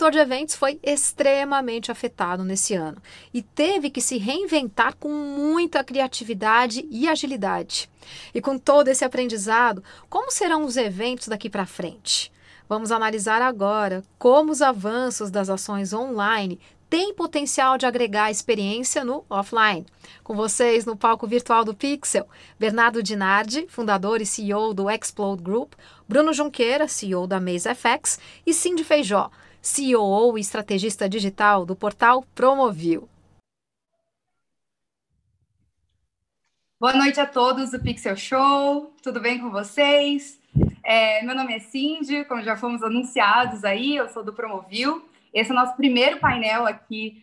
setor de eventos foi extremamente afetado nesse ano e teve que se reinventar com muita criatividade e agilidade. E com todo esse aprendizado, como serão os eventos daqui para frente? Vamos analisar agora como os avanços das ações online têm potencial de agregar experiência no offline. Com vocês no palco virtual do Pixel, Bernardo Dinardi, fundador e CEO do Explode Group, Bruno Junqueira, CEO da MazeFX, e Cindy Feijó, COO e estrategista digital do portal Promovil. Boa noite a todos do Pixel Show, tudo bem com vocês? Meu nome é Cindy, como já fomos anunciados aí, eu sou do Promovil. Esse é o nosso primeiro painel aqui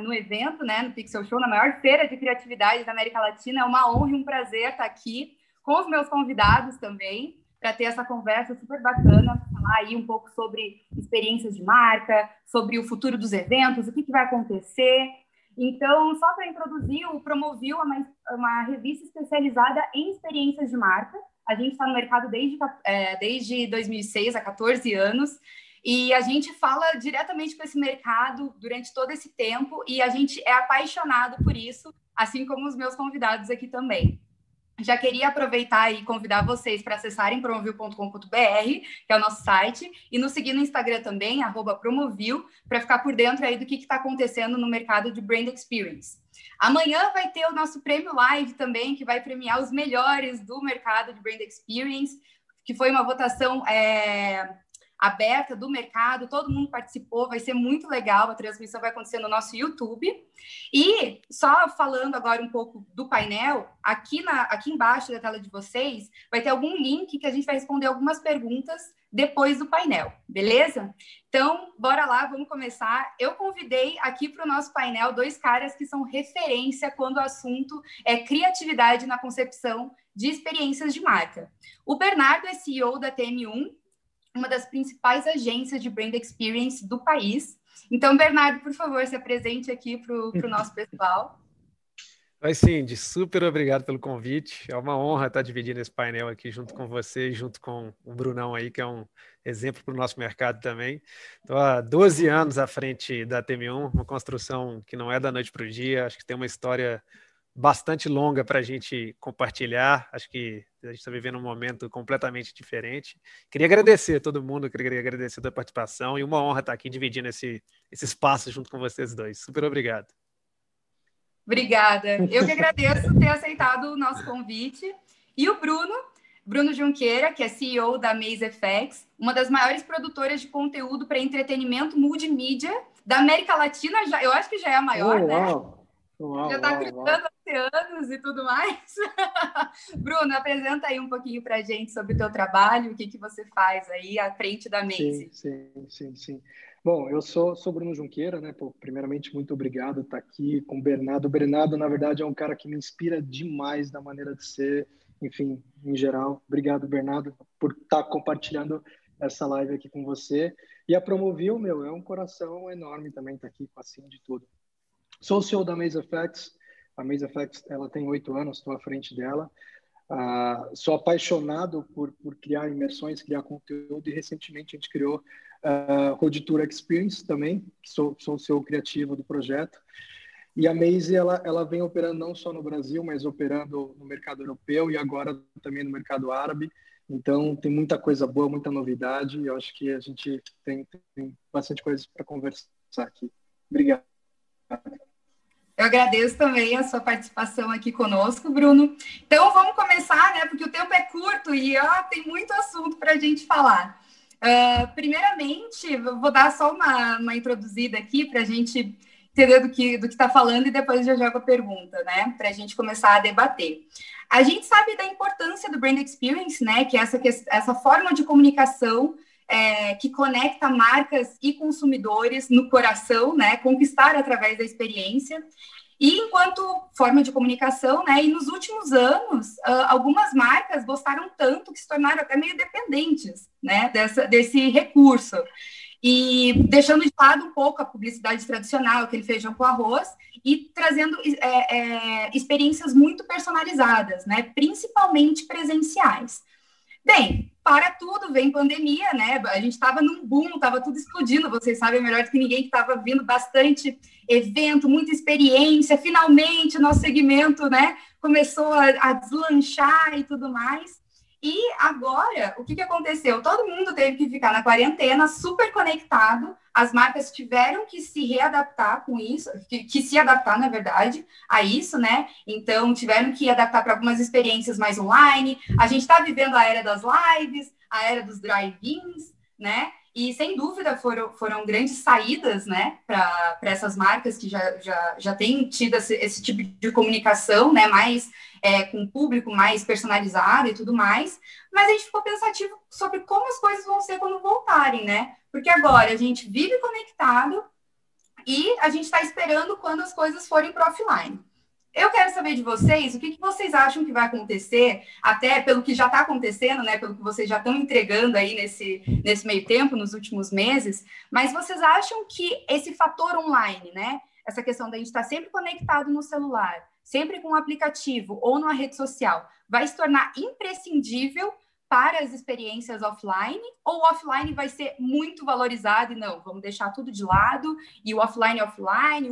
no evento, né, no Pixel Show, na maior feira de criatividade da América Latina. É uma honra e um prazer estar aqui com os meus convidados também, para ter essa conversa super bacana, falar aí um pouco sobre experiências de marca, sobre o futuro dos eventos, o que vai acontecer. Então, só para introduzir, o Promovil é uma revista especializada em experiências de marca. A gente está no mercado desde 2006, há 14 anos, e a gente fala diretamente com esse mercado durante todo esse tempo, e a gente é apaixonado por isso, assim como os meus convidados aqui também. Já queria aproveitar e convidar vocês para acessarem promovil.com.br, que é o nosso site, e nos seguir no Instagram também, @promovil, para ficar por dentro aí do que está acontecendo no mercado de Brand Experience. Amanhã vai ter o nosso Prêmio Live também, que vai premiar os melhores do mercado de Brand Experience, que foi uma votação aberta do mercado, todo mundo participou, vai ser muito legal, a transmissão vai acontecer no nosso YouTube. E só falando agora um pouco do painel, aqui embaixo da tela de vocês vai ter algum link que a gente vai responder algumas perguntas depois do painel, beleza? Então, bora lá, vamos começar. Eu convidei aqui para o nosso painel 2 caras que são referência quando o assunto é criatividade na concepção de experiências de marca. O Bernardo é CEO da TM1, uma das principais agências de Brand Experience do país. Então, Bernardo, por favor, se apresente aqui para o nosso pessoal. Oi, Cindy, super obrigado pelo convite. É uma honra estar dividindo esse painel aqui junto com você, junto com o Brunão aí, que é um exemplo para o nosso mercado também. Estou há 12 anos à frente da TM1, uma construção que não é da noite para o dia, acho que tem uma história bastante longa para a gente compartilhar. Acho que a gente está vivendo um momento completamente diferente. Queria agradecer a todo mundo, queria agradecer a sua participação e uma honra estar aqui dividindo esse espaço junto com vocês dois. Super obrigado. Obrigada. Eu que agradeço ter aceitado o nosso convite. E o Bruno Junqueira, que é CEO da MazeFX, uma das maiores produtoras de conteúdo para entretenimento multimídia da América Latina. Eu acho que já é a maior, né? Já está cruzando oceanos e tudo mais. Bruno, apresenta aí um pouquinho para a gente sobre o teu trabalho, o que você faz aí à frente da Maze. Sim. Bom, eu sou Bruno Junqueira, né? Pô, primeiramente, muito obrigado por estar aqui com o Bernardo. O Bernardo, na verdade, é um cara que me inspira demais na maneira de ser, enfim, em geral. Obrigado, Bernardo, por estar compartilhando essa live aqui com você. E a Promovil, é um coração enorme também estar aqui com a Cindy e tudo. Sou o CEO da MazeFX. A MazeFX, ela tem 8 anos, estou à frente dela. Sou apaixonado por criar imersões, criar conteúdo, e recentemente a gente criou Road Tour Experience também, que sou o CEO criativo do projeto. E a Maze, ela vem operando não só no Brasil, mas operando no mercado europeu e agora também no mercado árabe. Então, tem muita coisa boa, muita novidade, e eu acho que a gente tem bastante coisa para conversar aqui. Obrigado. Eu agradeço também a sua participação aqui conosco, Bruno. Então, vamos começar, né? Porque o tempo é curto e tem muito assunto para a gente falar. Primeiramente, eu vou dar só uma introduzida aqui para a gente entender do que está falando e depois já jogo a pergunta, né? Para a gente começar a debater. A gente sabe da importância do Brand Experience, né? Que é essa forma de comunicação que conecta marcas e consumidores no coração, né? Conquistar através da experiência. E enquanto forma de comunicação, né? E nos últimos anos, algumas marcas gostaram tanto que se tornaram até meio dependentes, né? Desse recurso. E deixando de lado um pouco a publicidade tradicional, aquele feijão com arroz, e trazendo experiências muito personalizadas, né? Principalmente presenciais. Bem, para tudo, vem pandemia, né? A gente estava num boom, estava tudo explodindo, vocês sabem melhor do que ninguém que estava vindo bastante evento, muita experiência, finalmente o nosso segmento, né, começou a deslanchar e tudo mais. E agora, o que aconteceu? Todo mundo teve que ficar na quarentena, super conectado, as marcas tiveram que se readaptar com isso, que se adaptar, na verdade, a isso, né? Então, tiveram que adaptar para algumas experiências mais online. A gente está vivendo a era das lives, a era dos drive-ins, né? E, sem dúvida, foram grandes saídas, né, para essas marcas que já têm tido esse tipo de comunicação, né, mais com o público, mais personalizado e tudo mais. Mas a gente ficou pensativo sobre como as coisas vão ser quando voltarem, né? Porque agora a gente vive conectado e a gente está esperando quando as coisas forem para offline. Eu quero saber de vocês, o que vocês acham que vai acontecer, até pelo que já está acontecendo, né, pelo que vocês já estão entregando aí nesse meio tempo, nos últimos meses, mas vocês acham que esse fator online, né, essa questão da gente estar sempre conectado no celular, sempre com um aplicativo ou numa rede social, vai se tornar imprescindível para as experiências offline, ou o offline vai ser muito valorizado e não, vamos deixar tudo de lado, e o offline,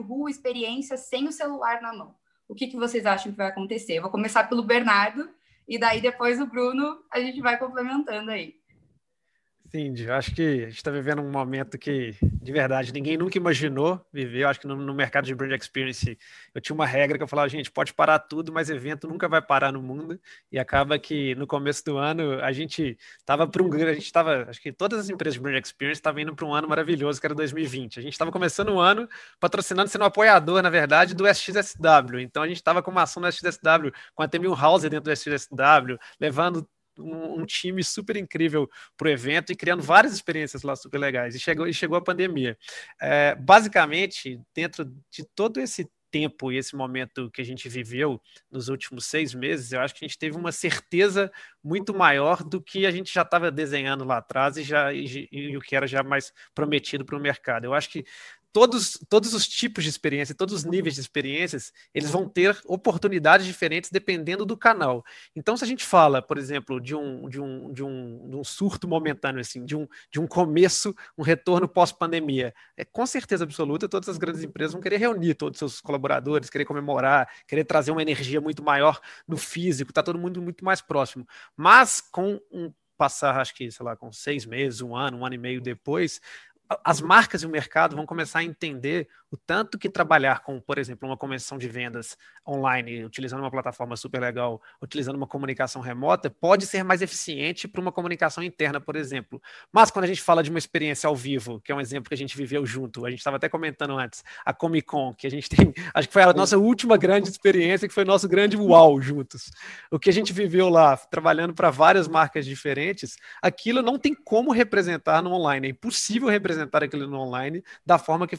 o experiência sem o celular na mão? O que vocês acham que vai acontecer? Eu vou começar pelo Bernardo, e daí depois o Bruno, a gente vai complementando aí. Sim, eu acho que a gente está vivendo um momento que, de verdade, ninguém nunca imaginou viver. Eu acho que no mercado de brand experience, eu tinha uma regra que eu falava, gente, pode parar tudo, mas evento nunca vai parar no mundo. E acaba que no começo do ano a gente estava acho que todas as empresas de brand experience estavam indo para um ano maravilhoso, que era 2020. A gente estava começando o ano patrocinando, sendo um apoiador, na verdade, do SXSW. Então a gente estava com uma ação no SXSW, com a Milhouse dentro do SXSW, levando um time super incrível para o evento e criando várias experiências lá super legais. E chegou a pandemia. Basicamente, dentro de todo esse tempo e esse momento que a gente viveu nos últimos 6 meses, eu acho que a gente teve uma certeza muito maior do que a gente já estava desenhando lá atrás e o que era já mais prometido para o mercado. Eu acho que todos os tipos de experiência, todos os níveis de experiências, eles vão ter oportunidades diferentes dependendo do canal. Então, se a gente fala, por exemplo, de um surto momentâneo, assim, de um começo, um retorno pós-pandemia, com certeza absoluta, todas as grandes empresas vão querer reunir todos os seus colaboradores, querer comemorar, querer trazer uma energia muito maior no físico, tá todo mundo muito mais próximo. Mas com passar, acho que, sei lá, com 6 meses, um ano e meio depois, as marcas e o mercado vão começar a entender o tanto que trabalhar com, por exemplo, uma convenção de vendas online, utilizando uma plataforma super legal, utilizando uma comunicação remota, pode ser mais eficiente para uma comunicação interna, por exemplo. Mas quando a gente fala de uma experiência ao vivo, que é um exemplo que a gente viveu junto, a gente estava até comentando antes, a Comic Con, que a gente tem, acho que foi a nossa última grande experiência, que foi o nosso grande uau juntos. O que a gente viveu lá, trabalhando para várias marcas diferentes, aquilo não tem como representar no online, é impossível representar aquilo no online da forma que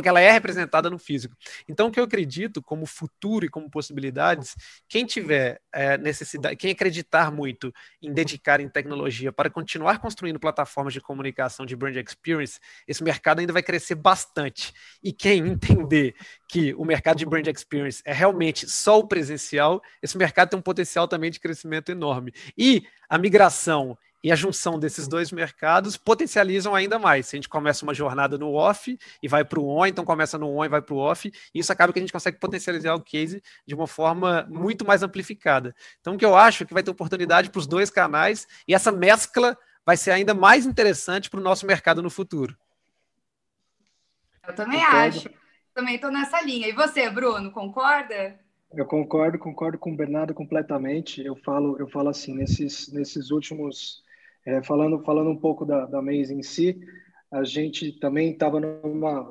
ela é representada no físico. Então, o que eu acredito como futuro e como possibilidades, quem tiver necessidade, quem acreditar muito em dedicar em tecnologia para continuar construindo plataformas de comunicação de brand experience, esse mercado ainda vai crescer bastante. E quem entender que o mercado de brand experience é realmente só o presencial, esse mercado tem um potencial também de crescimento enorme. E a migração e a junção desses dois mercados potencializam ainda mais. Se a gente começa uma jornada no off e vai para o on, então começa no on e vai para o off, e isso acaba que a gente consegue potencializar o case de uma forma muito mais amplificada. Então, o que eu acho é que vai ter oportunidade para os dois canais, e essa mescla vai ser ainda mais interessante para o nosso mercado no futuro. Eu também acho. Também estou nessa linha. E você, Bruno, concorda? Eu concordo com o Bernardo completamente. Eu falo assim, nesses últimos, falando um pouco da Maze em si, a gente também estava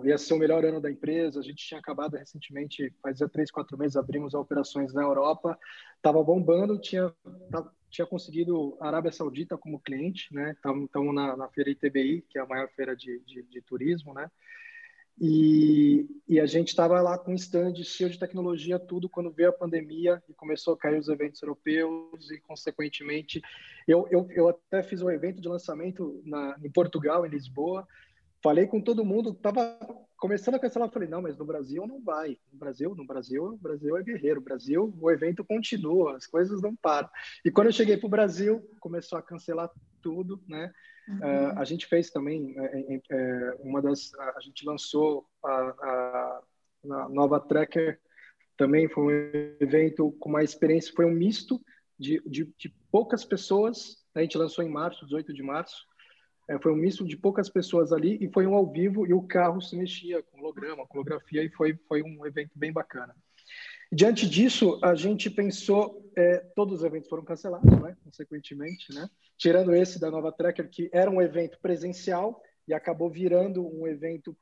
ia ser o melhor ano da empresa, a gente tinha acabado recentemente, fazia 3, 4 meses, abrimos operações na Europa, estava bombando, tinha conseguido a Arábia Saudita como cliente, né? Estamos na feira ITBI, que é a maior feira de turismo, né? E a gente estava lá com um stand cheio de tecnologia, tudo, quando veio a pandemia e começou a cair os eventos europeus e, consequentemente, eu até fiz um evento de lançamento em Portugal, em Lisboa, falei com todo mundo, tava começando a cancelar, falei, não, mas no Brasil não vai. O Brasil é guerreiro. O Brasil, o evento continua, as coisas não param. E quando eu cheguei para o Brasil, começou a cancelar tudo, né? A gente fez também a gente lançou a Nova Tracker, também foi um evento com uma experiência, foi um misto de poucas pessoas, né? A gente lançou em março, 18 de março. Foi um misto de poucas pessoas ali e foi um ao vivo e o carro se mexia com holograma, com holografia, e foi um evento bem bacana. Diante disso, a gente pensou, todos os eventos foram cancelados, né, consequentemente, né, tirando esse da Nova Tracker, que era um evento presencial e acabou virando um evento,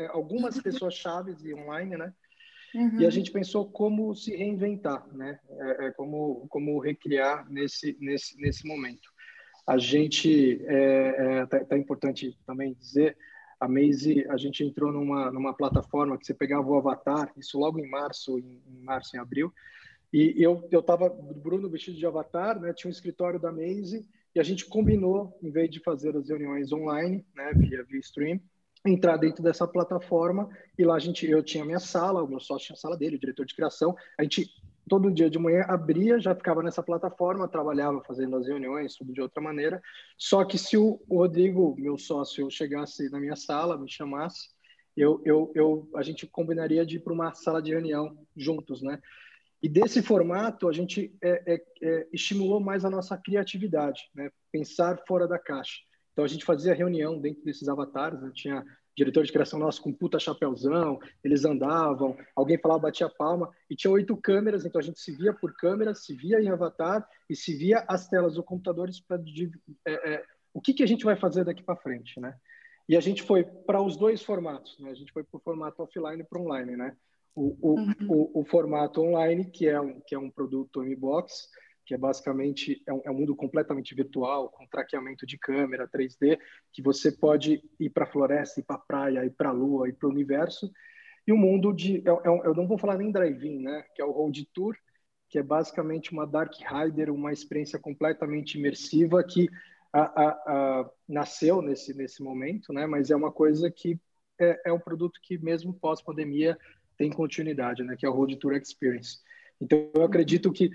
algumas pessoas chaves e online, né, e a gente pensou como se reinventar, né, como recriar nesse momento. A gente, tá importante também dizer, a Maze, a gente entrou numa plataforma que você pegava o avatar, isso logo em março, em abril, e eu estava, Bruno, vestido de avatar, né, tinha um escritório da Maze, e a gente combinou, em vez de fazer as reuniões online, né, via stream, entrar dentro dessa plataforma, e lá eu tinha minha sala, o meu sócio tinha a sala dele, o diretor de criação, a gente todo dia de manhã abria, já ficava nessa plataforma, trabalhava fazendo as reuniões, tudo de outra maneira. Só que se o Rodrigo, meu sócio, chegasse na minha sala, me chamasse, a gente combinaria de ir para uma sala de reunião juntos, né? E desse formato, a gente estimulou mais a nossa criatividade, né? Pensar fora da caixa. Então, a gente fazia reunião dentro desses avatares, né? Tinha diretor de criação nosso com puta chapéuzão, eles andavam, alguém falava, batia palma, e tinha 8 câmeras, então a gente se via por câmera, se via em avatar e se via as telas dos computadores para o que a gente vai fazer daqui para frente, né? E a gente foi para os dois formatos, né? A gente foi para o formato offline e para online, né? O formato online, que é um produto M-Box, que é basicamente um mundo completamente virtual, com traqueamento de câmera 3D, que você pode ir para a floresta, ir para a praia, ir para a lua, ir para o universo. E o mundo eu não vou falar nem drive-in, né? Que é o Road Tour, que é basicamente uma Dark Rider, uma experiência completamente imersiva que nasceu nesse momento, né? Mas é uma coisa que é um produto que mesmo pós-pandemia tem continuidade, né? Que é o Road Tour Experience. Então, eu acredito que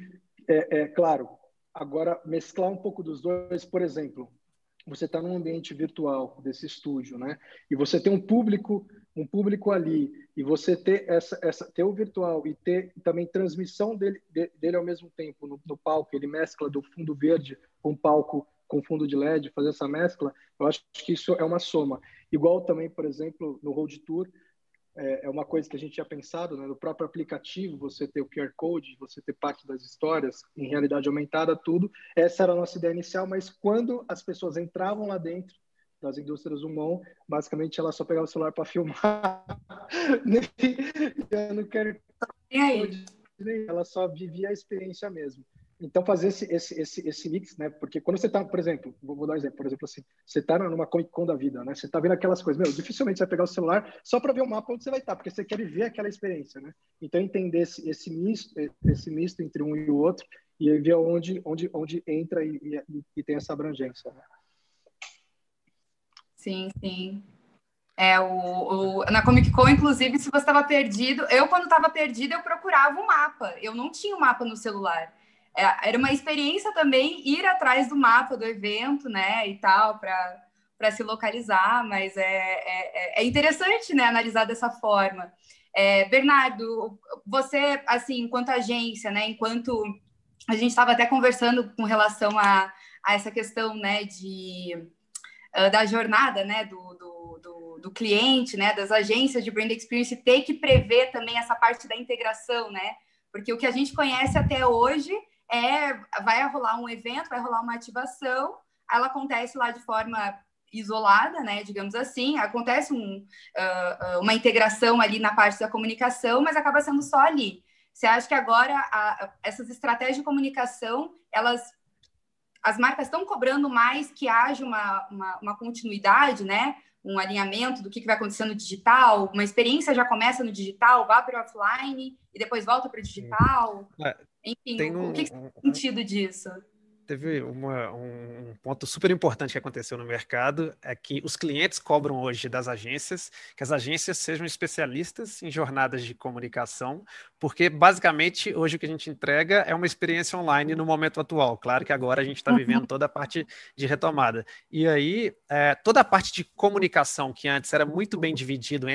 claro, agora mesclar um pouco dos dois, por exemplo, você está num ambiente virtual desse estúdio, né? E você tem um público ali, e você ter ter o virtual e ter também transmissão dele ao mesmo tempo no palco, ele mescla do fundo verde com palco com fundo de LED, fazer essa mescla, eu acho que isso é uma soma. Igual também, por exemplo, no Road Tour, é uma coisa que a gente tinha pensado, né? No próprio aplicativo, você ter o QR Code, você ter parte das histórias em realidade aumentada, tudo. Essa era a nossa ideia inicial, mas quando as pessoas entravam lá dentro das indústrias Humon, basicamente ela só pegava o celular para filmar. Eu não quero code, ela só vivia a experiência mesmo. Então, fazer esse mix, né? Porque quando você está, por exemplo, vou dar um exemplo, por exemplo, assim, você está numa Comic Con da vida, né? Você está vendo aquelas coisas, dificilmente você vai pegar o celular só para ver o mapa onde você vai estar, porque você quer viver aquela experiência, né? Então, entender esse misto entre um e o outro e ver onde entra e tem essa abrangência, né? Sim, sim. Na Comic Con, inclusive, se você estava perdido, quando estava perdida, eu procurava um mapa. Eu não tinha um mapa no celular. Era uma experiência também ir atrás do mapa do evento, né, e tal, para se localizar, mas é interessante, né, analisar dessa forma. Bernardo, você, assim, enquanto agência, né, enquanto a gente estava até conversando com relação a essa questão, né, da jornada, né, do cliente, né, das agências de brand experience, ter que prever também essa parte da integração, né, porque o que a gente conhece até hoje vai rolar um evento, vai rolar uma ativação, ela acontece lá de forma isolada, né, digamos assim, acontece uma integração ali na parte da comunicação, mas acaba sendo só ali. Você acha que agora essas estratégias de comunicação, as marcas estão cobrando mais que haja uma continuidade, né? Um alinhamento do que vai acontecer no digital, uma experiência já começa no digital, vai para o offline e depois volta para o digital. Enfim, o que tem sentido disso? teve um ponto super importante que aconteceu no mercado, é que os clientes cobram hoje das agências que as agências sejam especialistas em jornadas de comunicação, porque basicamente hoje o que a gente entrega é uma experiência online no momento atual. Claro que agora a gente está vivendo toda a parte de retomada. E aí, toda a parte de comunicação, que antes era muito bem dividido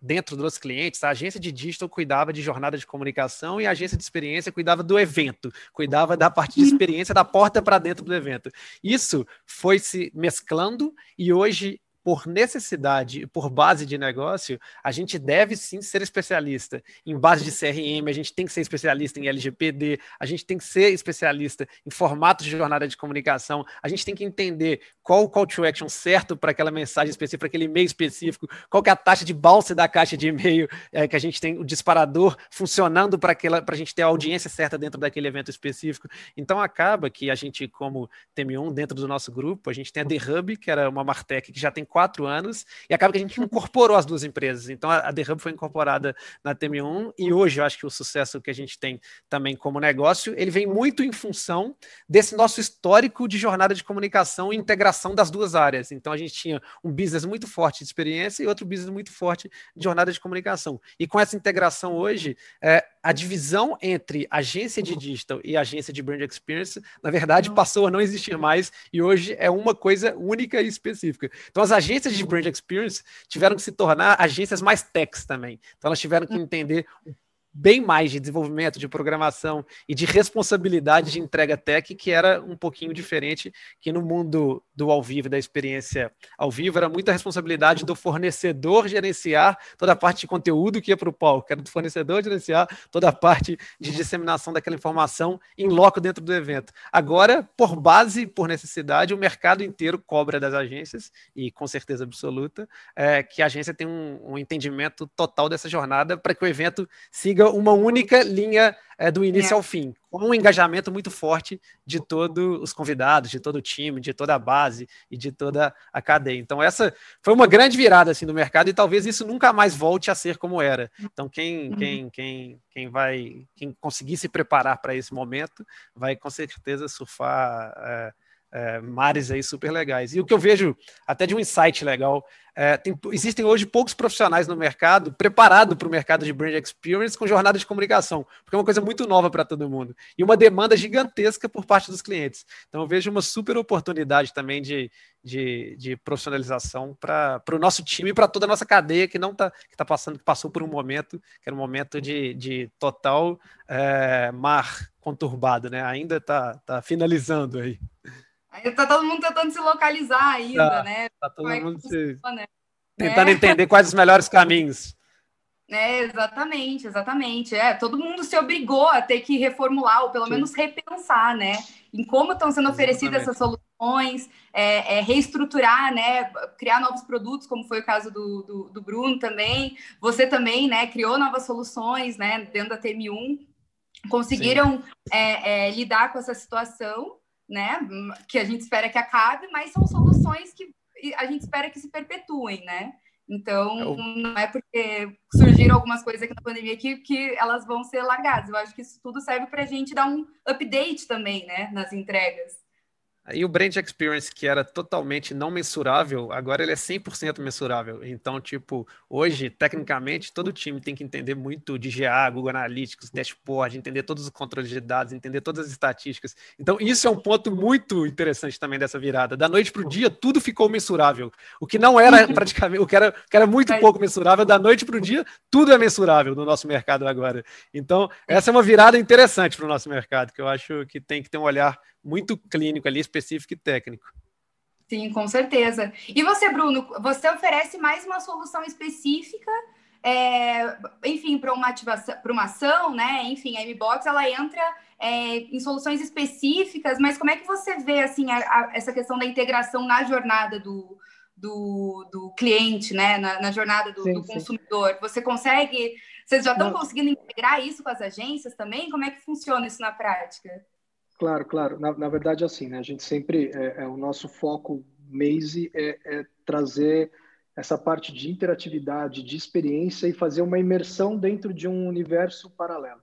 dentro dos clientes, a agência de digital cuidava de jornada de comunicação e a agência de experiência cuidava do evento, cuidava da parte de experiência da porta para dentro do evento. Isso foi se mesclando e hoje, por necessidade, por base de negócio, a gente deve sim ser especialista em base de CRM, a gente tem que ser especialista em LGPD, a gente tem que ser especialista em formatos de jornada de comunicação, a gente tem que entender qual o call to action certo para aquela mensagem específica, para aquele e-mail específico, qual que é a taxa de bounce da caixa de e-mail, que a gente tem o disparador funcionando para a gente ter a audiência certa dentro daquele evento específico. Então acaba que a gente, como TM1, dentro do nosso grupo, a gente tem a The Hub, que era uma Martech que já tem 4 anos, e acaba que a gente incorporou as duas empresas. Então a The Hub foi incorporada na TM1, e hoje eu acho que o sucesso que a gente tem também como negócio, ele vem muito em função desse nosso histórico de jornada de comunicação e integração das duas áreas. Então a gente tinha um business muito forte de experiência e outro business muito forte de jornada de comunicação. E com essa integração hoje, a divisão entre agência de digital e agência de brand experience, na verdade, passou a não existir mais e hoje é uma coisa única e específica. Então, as agências de brand experience tiveram que se tornar agências mais techs também. Então, elas tiveram que entender bem mais de desenvolvimento, de programação e de responsabilidade de entrega tech, que era um pouquinho diferente, que no mundo do ao vivo, da experiência ao vivo, era muita responsabilidade do fornecedor gerenciar toda a parte de conteúdo que ia para o palco, era do fornecedor gerenciar toda a parte de disseminação daquela informação em loco dentro do evento. Agora, por base, por necessidade, o mercado inteiro cobra das agências, e com certeza absoluta, que a agência tem um entendimento total dessa jornada para que o evento siga uma única linha do início ao fim, com um engajamento muito forte de todos os convidados, de todo o time, de toda a base e de toda a cadeia. Então essa foi uma grande virada assim do mercado e talvez isso nunca mais volte a ser como era. Então quem conseguir se preparar para esse momento vai com certeza surfar mares aí super legais. E o que eu vejo até de um insight legal, existem hoje poucos profissionais no mercado preparados para o mercado de brand experience com jornada de comunicação, porque é uma coisa muito nova para todo mundo e uma demanda gigantesca por parte dos clientes. Então eu vejo uma super oportunidade também de profissionalização para o nosso time e para toda a nossa cadeia que passou por um momento que era um momento de total mar conturbado, né? Ainda está finalizando aí. Tá todo mundo tentando se localizar ainda, né? Tá todo mundo tentando entender quais os melhores caminhos. Exatamente. Todo mundo se obrigou a ter que reformular, ou pelo menos repensar, né? Em como estão sendo oferecidas essas soluções, reestruturar, né? Criar novos produtos, como foi o caso do Bruno também. Você também, né? Criou novas soluções, né? Dentro da TM1. Conseguiram lidar com essa situação, né? Que a gente espera que acabe, mas são soluções que a gente espera que se perpetuem, né? Então, não é porque surgiram algumas coisas aqui na pandemia que elas vão ser largadas. Eu acho que isso tudo serve para a gente dar um update também, né? Nas entregas. E o Brand Experience, que era totalmente não mensurável, agora ele é 100% mensurável. Então, tipo, hoje, tecnicamente, todo time tem que entender muito de GA, Google Analytics, dashboard, entender todos os controles de dados, entender todas as estatísticas. Então, isso é um ponto muito interessante também dessa virada. Da noite para o dia, tudo ficou mensurável. O que não era praticamente, o que era muito pouco mensurável, da noite para o dia, tudo é mensurável no nosso mercado agora. Então, essa é uma virada interessante para o nosso mercado, que eu acho que tem que ter um olhar muito clínico ali, específico e técnico. Sim, com certeza. E você, Bruno, você oferece mais uma solução específica, enfim, para uma ativação, para uma ação, né? Enfim, a MBox, ela entra em soluções específicas, mas como é que você vê, assim, essa questão da integração na jornada do cliente, né? Na jornada do consumidor? Vocês já estão conseguindo integrar isso com as agências também? Como é que funciona isso na prática? Claro. Na verdade, assim, né? A gente sempre, o nosso foco, Maze, é trazer essa parte de interatividade, de experiência e fazer uma imersão dentro de um universo paralelo.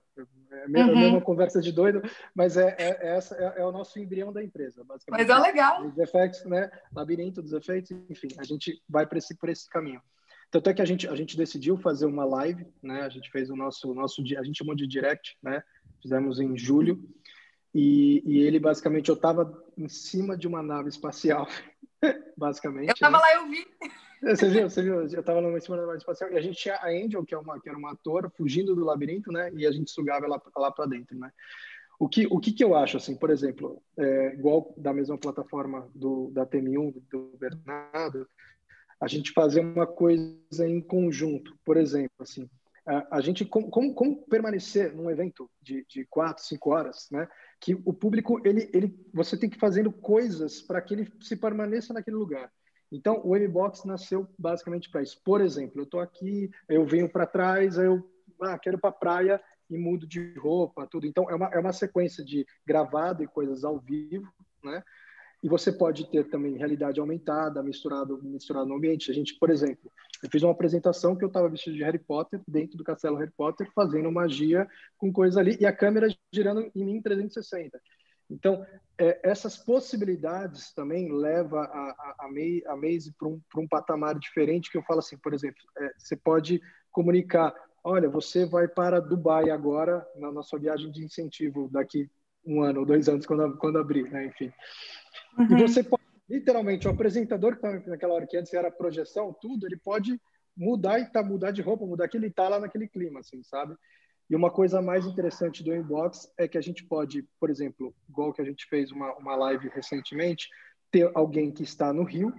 a mesma conversa de doido, mas essa é o nosso embrião da empresa, basicamente. Mas é legal. Os efeitos, né? Labirinto dos efeitos, enfim, a gente vai por esse caminho. Tanto é que a gente decidiu fazer uma live, né? A gente fez o nosso a gente chamou de direct, né? Fizemos em julho. E ele, basicamente, eu estava em cima de uma nave espacial, basicamente. Eu estava lá, eu vi. Você viu? Eu estava em cima da nave espacial e a gente tinha a Angel, que era uma atora, fugindo do labirinto, né? E a gente sugava ela lá para dentro, né? O que eu acho, assim, por exemplo, igual da mesma plataforma da TM1, do Bernardo, a gente fazer uma coisa em conjunto. Por exemplo, assim, a gente como permanecer num evento de 4, 5 horas, né? Que o público você tem que ir fazendo coisas para que ele se permaneça naquele lugar. Então o M-Box nasceu basicamente para isso. Por exemplo, eu estou aqui, eu venho para trás, aí eu quero ir para a praia e mudo de roupa, tudo. Então é uma sequência de gravado e coisas ao vivo, né? E você pode ter também realidade aumentada, misturado no ambiente. A gente, por exemplo, eu fiz uma apresentação que eu estava vestido de Harry Potter, dentro do castelo Harry Potter, fazendo magia com coisa ali, e a câmera girando em mim em 360. Então, essas possibilidades também levam a Maze para um patamar diferente, que eu falo assim, por exemplo, você pode comunicar, olha, você vai para Dubai agora, na sua viagem de incentivo, daqui 1 ano ou 2 anos, quando abrir, né? Enfim. E você pode, literalmente, o apresentador que estava naquela hora que antes era projeção, tudo, ele pode mudar de roupa, mudar que ele está lá naquele clima, assim, sabe? E uma coisa mais interessante do Inbox é que a gente pode, por exemplo, igual que a gente fez uma live recentemente, ter alguém que está no Rio,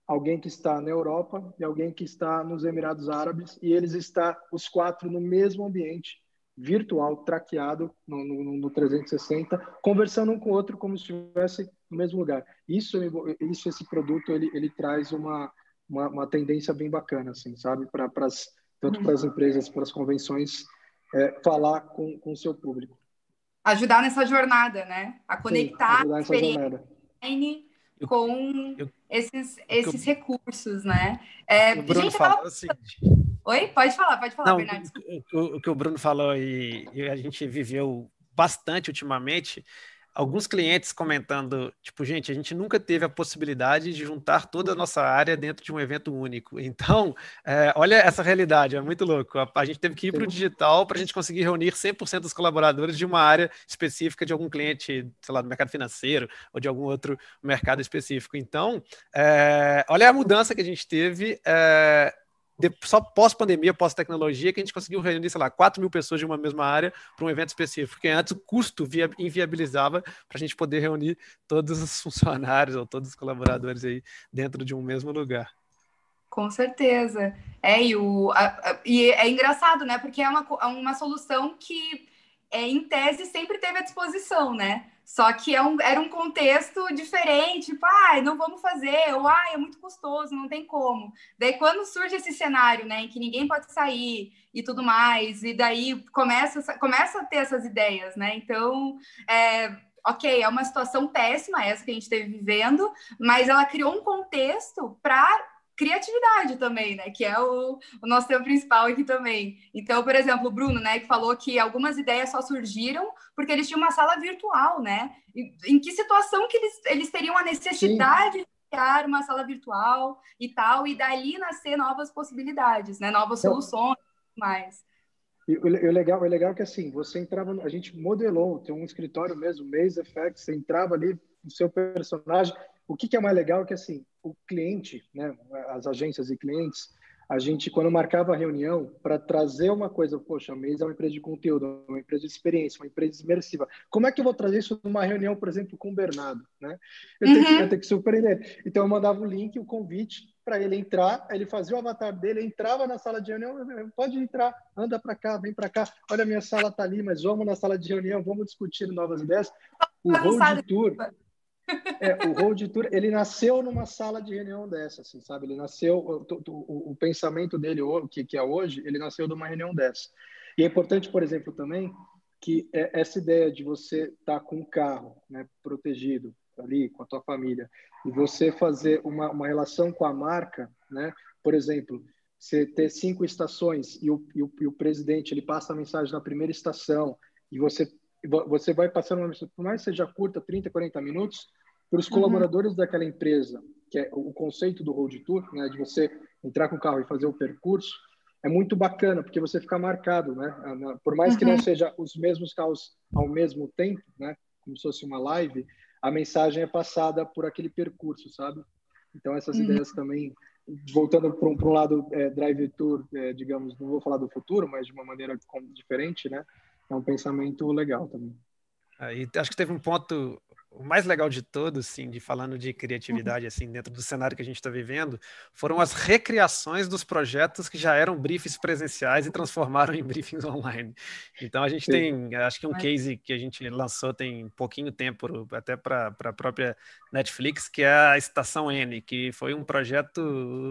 alguém que está na Europa e alguém que está nos Emirados Árabes, e eles estão os 4 no mesmo ambiente virtual, traqueado no 360, conversando um com o outro como se estivesse no mesmo lugar. Esse produto, ele traz uma tendência bem bacana, assim, sabe? Tanto para as empresas, para as convenções, falar com o seu público. Ajudar nessa jornada, né? A conectar a experiência com esses recursos, né? O Bruno falou assim... Oi? Pode falar, Não, Bernardo. O que o Bruno falou e a gente viveu bastante ultimamente, alguns clientes comentando, tipo, gente, a gente nunca teve a possibilidade de juntar toda a nossa área dentro de um evento único. Então, olha essa realidade, é muito louco. A gente teve que ir para o digital para a gente conseguir reunir 100% dos colaboradores de uma área específica de algum cliente, sei lá, do mercado financeiro ou de algum outro mercado específico. Então, olha a mudança que a gente teve só pós-pandemia, pós-tecnologia, que a gente conseguiu reunir, sei lá, 4 mil pessoas de uma mesma área para um evento específico, porque antes o custo inviabilizava para a gente poder reunir todos os funcionários ou todos os colaboradores aí dentro de um mesmo lugar. Com certeza. E é engraçado, né? Porque é uma solução que, em tese, sempre teve à disposição, né? Só que era um contexto diferente, tipo, não vamos fazer, ou é muito custoso, não tem como. Daí, quando surge esse cenário, né, em que ninguém pode sair e tudo mais, e daí começa a ter essas ideias, né? Então, ok, é uma situação péssima essa que a gente esteve vivendo, mas ela criou um contexto para criatividade também, né? Que é o nosso tema principal aqui também. Então, por exemplo, o Bruno, né, que falou que algumas ideias só surgiram porque eles tinham uma sala virtual, né? Em que situação que eles teriam a necessidade de criar uma sala virtual e tal, e dali nascer novas possibilidades, né? Novas soluções e mais. E o legal é que, assim, você entrava, a gente modelou, tem um escritório mesmo, Maze FX, você entrava ali no seu personagem. O que é mais legal é que, assim, o cliente, né, as agências e clientes, a gente, quando marcava a reunião, para trazer uma coisa, poxa, a Maze é uma empresa de conteúdo, uma empresa de experiência, uma empresa imersiva. Como é que eu vou trazer isso numa reunião, por exemplo, com o Bernardo, né? Eu tenho que surpreender. Então, eu mandava o link, o convite, para ele entrar, ele fazia o avatar dele, entrava na sala de reunião, pode entrar, anda para cá, vem para cá, olha, minha sala está ali, mas vamos na sala de reunião, vamos discutir novas ideias. O Road Tour... o Road Tour, ele nasceu numa sala de reunião dessa, assim, sabe? Ele nasceu, o pensamento dele, que é hoje, ele nasceu de uma reunião dessa. E é importante, por exemplo, também, que essa ideia de você estar com um carro, né, protegido ali, com a tua família, e você fazer uma relação com a marca, né? Por exemplo, você ter 5 estações e o presidente, ele passa a mensagem na primeira estação, e você vai passando, por mais que seja curta, 30, 40 minutos, para os colaboradores daquela empresa, que é o conceito do road tour, né, de você entrar com o carro e fazer o percurso, é muito bacana, porque você fica marcado, né? Por mais que não seja os mesmos carros ao mesmo tempo, né, como se fosse uma live, a mensagem é passada por aquele percurso, sabe? Então, essas ideias também, voltando para um lado drive tour, digamos, não vou falar do futuro, mas de uma maneira diferente, né? É um pensamento legal também. Aí, acho que teve um ponto, o mais legal de todos, assim, de falando de criatividade, assim, dentro do cenário que a gente está vivendo, foram as recriações dos projetos que já eram briefings presenciais e transformaram em briefings online. Então, a gente tem, acho que um case que a gente lançou tem pouquinho tempo, até para a própria Netflix, que é a Estação N, que foi um projeto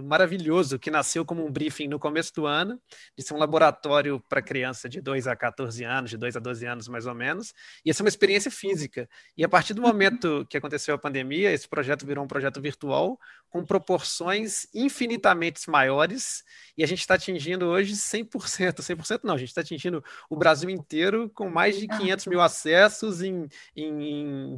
maravilhoso, que nasceu como um briefing no começo do ano, de ser um laboratório para criança de 2 a 14 anos, de 2 a 12 anos mais ou menos, e essa é uma experiência física. E a partir do momento que aconteceu a pandemia, esse projeto virou um projeto virtual com proporções infinitamente maiores, e a gente está atingindo hoje 100%, 100% não, a gente está atingindo o Brasil inteiro com mais de 500 mil acessos em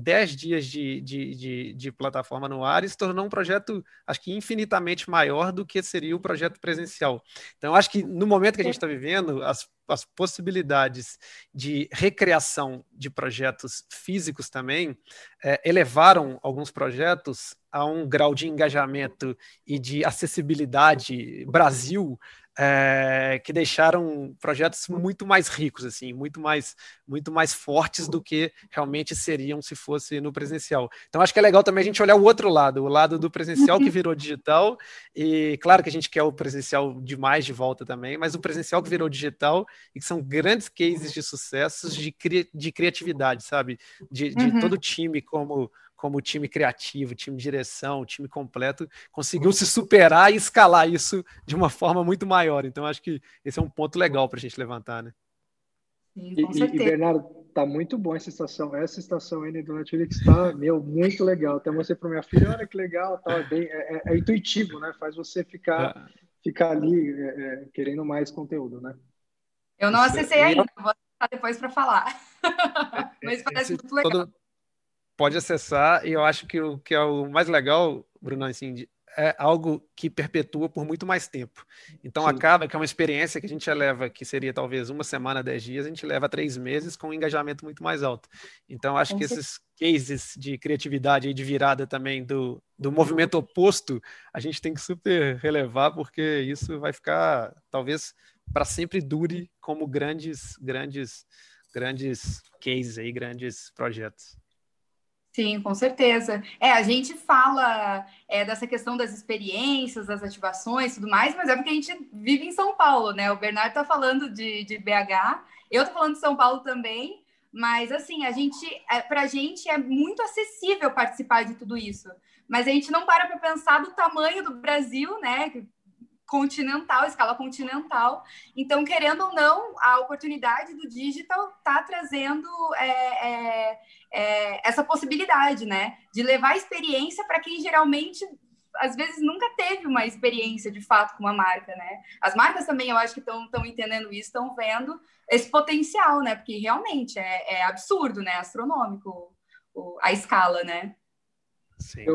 10 dias de plataforma no ar, e se tornou um projeto, acho que infinitamente maior do que seria o projeto presencial. Então, acho que no momento que a gente está vivendo, as possibilidades de recriação de projetos físicos também elevaram alguns projetos a um grau de engajamento e de acessibilidade Brasil que deixaram projetos muito mais ricos, assim, muito mais fortes do que realmente seriam se fosse no presencial. Então, acho que é legal também a gente olhar o outro lado, o lado do presencial que virou digital, e claro que a gente quer o presencial demais de volta também, mas o presencial que virou digital e que são grandes cases de sucessos de criatividade, sabe? De todo o time como time criativo, time de direção, time completo, conseguiu se superar e escalar isso de uma forma muito maior. Então, acho que esse é um ponto legal para a gente levantar, né? Sim, com certeza. E, Bernardo, tá muito bom essa estação. Essa estação N do Netflix está, muito legal. Até mostrei para minha filha, olha que legal, tá, é intuitivo, né? Faz você ficar ali querendo mais conteúdo, né? Eu não acessei ainda, vou acessar depois para falar. Mas parece muito legal. Pode acessar, e eu acho que o que é o mais legal, Bruno, assim, é algo que perpetua por muito mais tempo. Então, acaba que é uma experiência que a gente leva, que seria talvez 1 semana, 10 dias, a gente leva 3 meses com um engajamento muito mais alto. Então, acho que esses cases de criatividade e de virada também do movimento oposto, a gente tem que super relevar, porque isso vai ficar, talvez, para sempre dure como grandes cases aí, grandes projetos. Sim, com certeza. A gente fala dessa questão das experiências, das ativações e tudo mais, mas é porque a gente vive em São Paulo, né? O Bernardo está falando de BH, eu estou falando de São Paulo também, mas assim, para a gente é muito acessível participar de tudo isso. Mas a gente não para pensar do tamanho do Brasil, né? Continental, escala continental. Então, querendo ou não, a oportunidade do digital está trazendo essa possibilidade, né? De levar experiência para quem geralmente, às vezes, nunca teve uma experiência de fato com uma marca, né? As marcas também, eu acho que estão entendendo isso, estão vendo esse potencial, né? Porque realmente é absurdo, né? Astronômico a escala, né? Sim,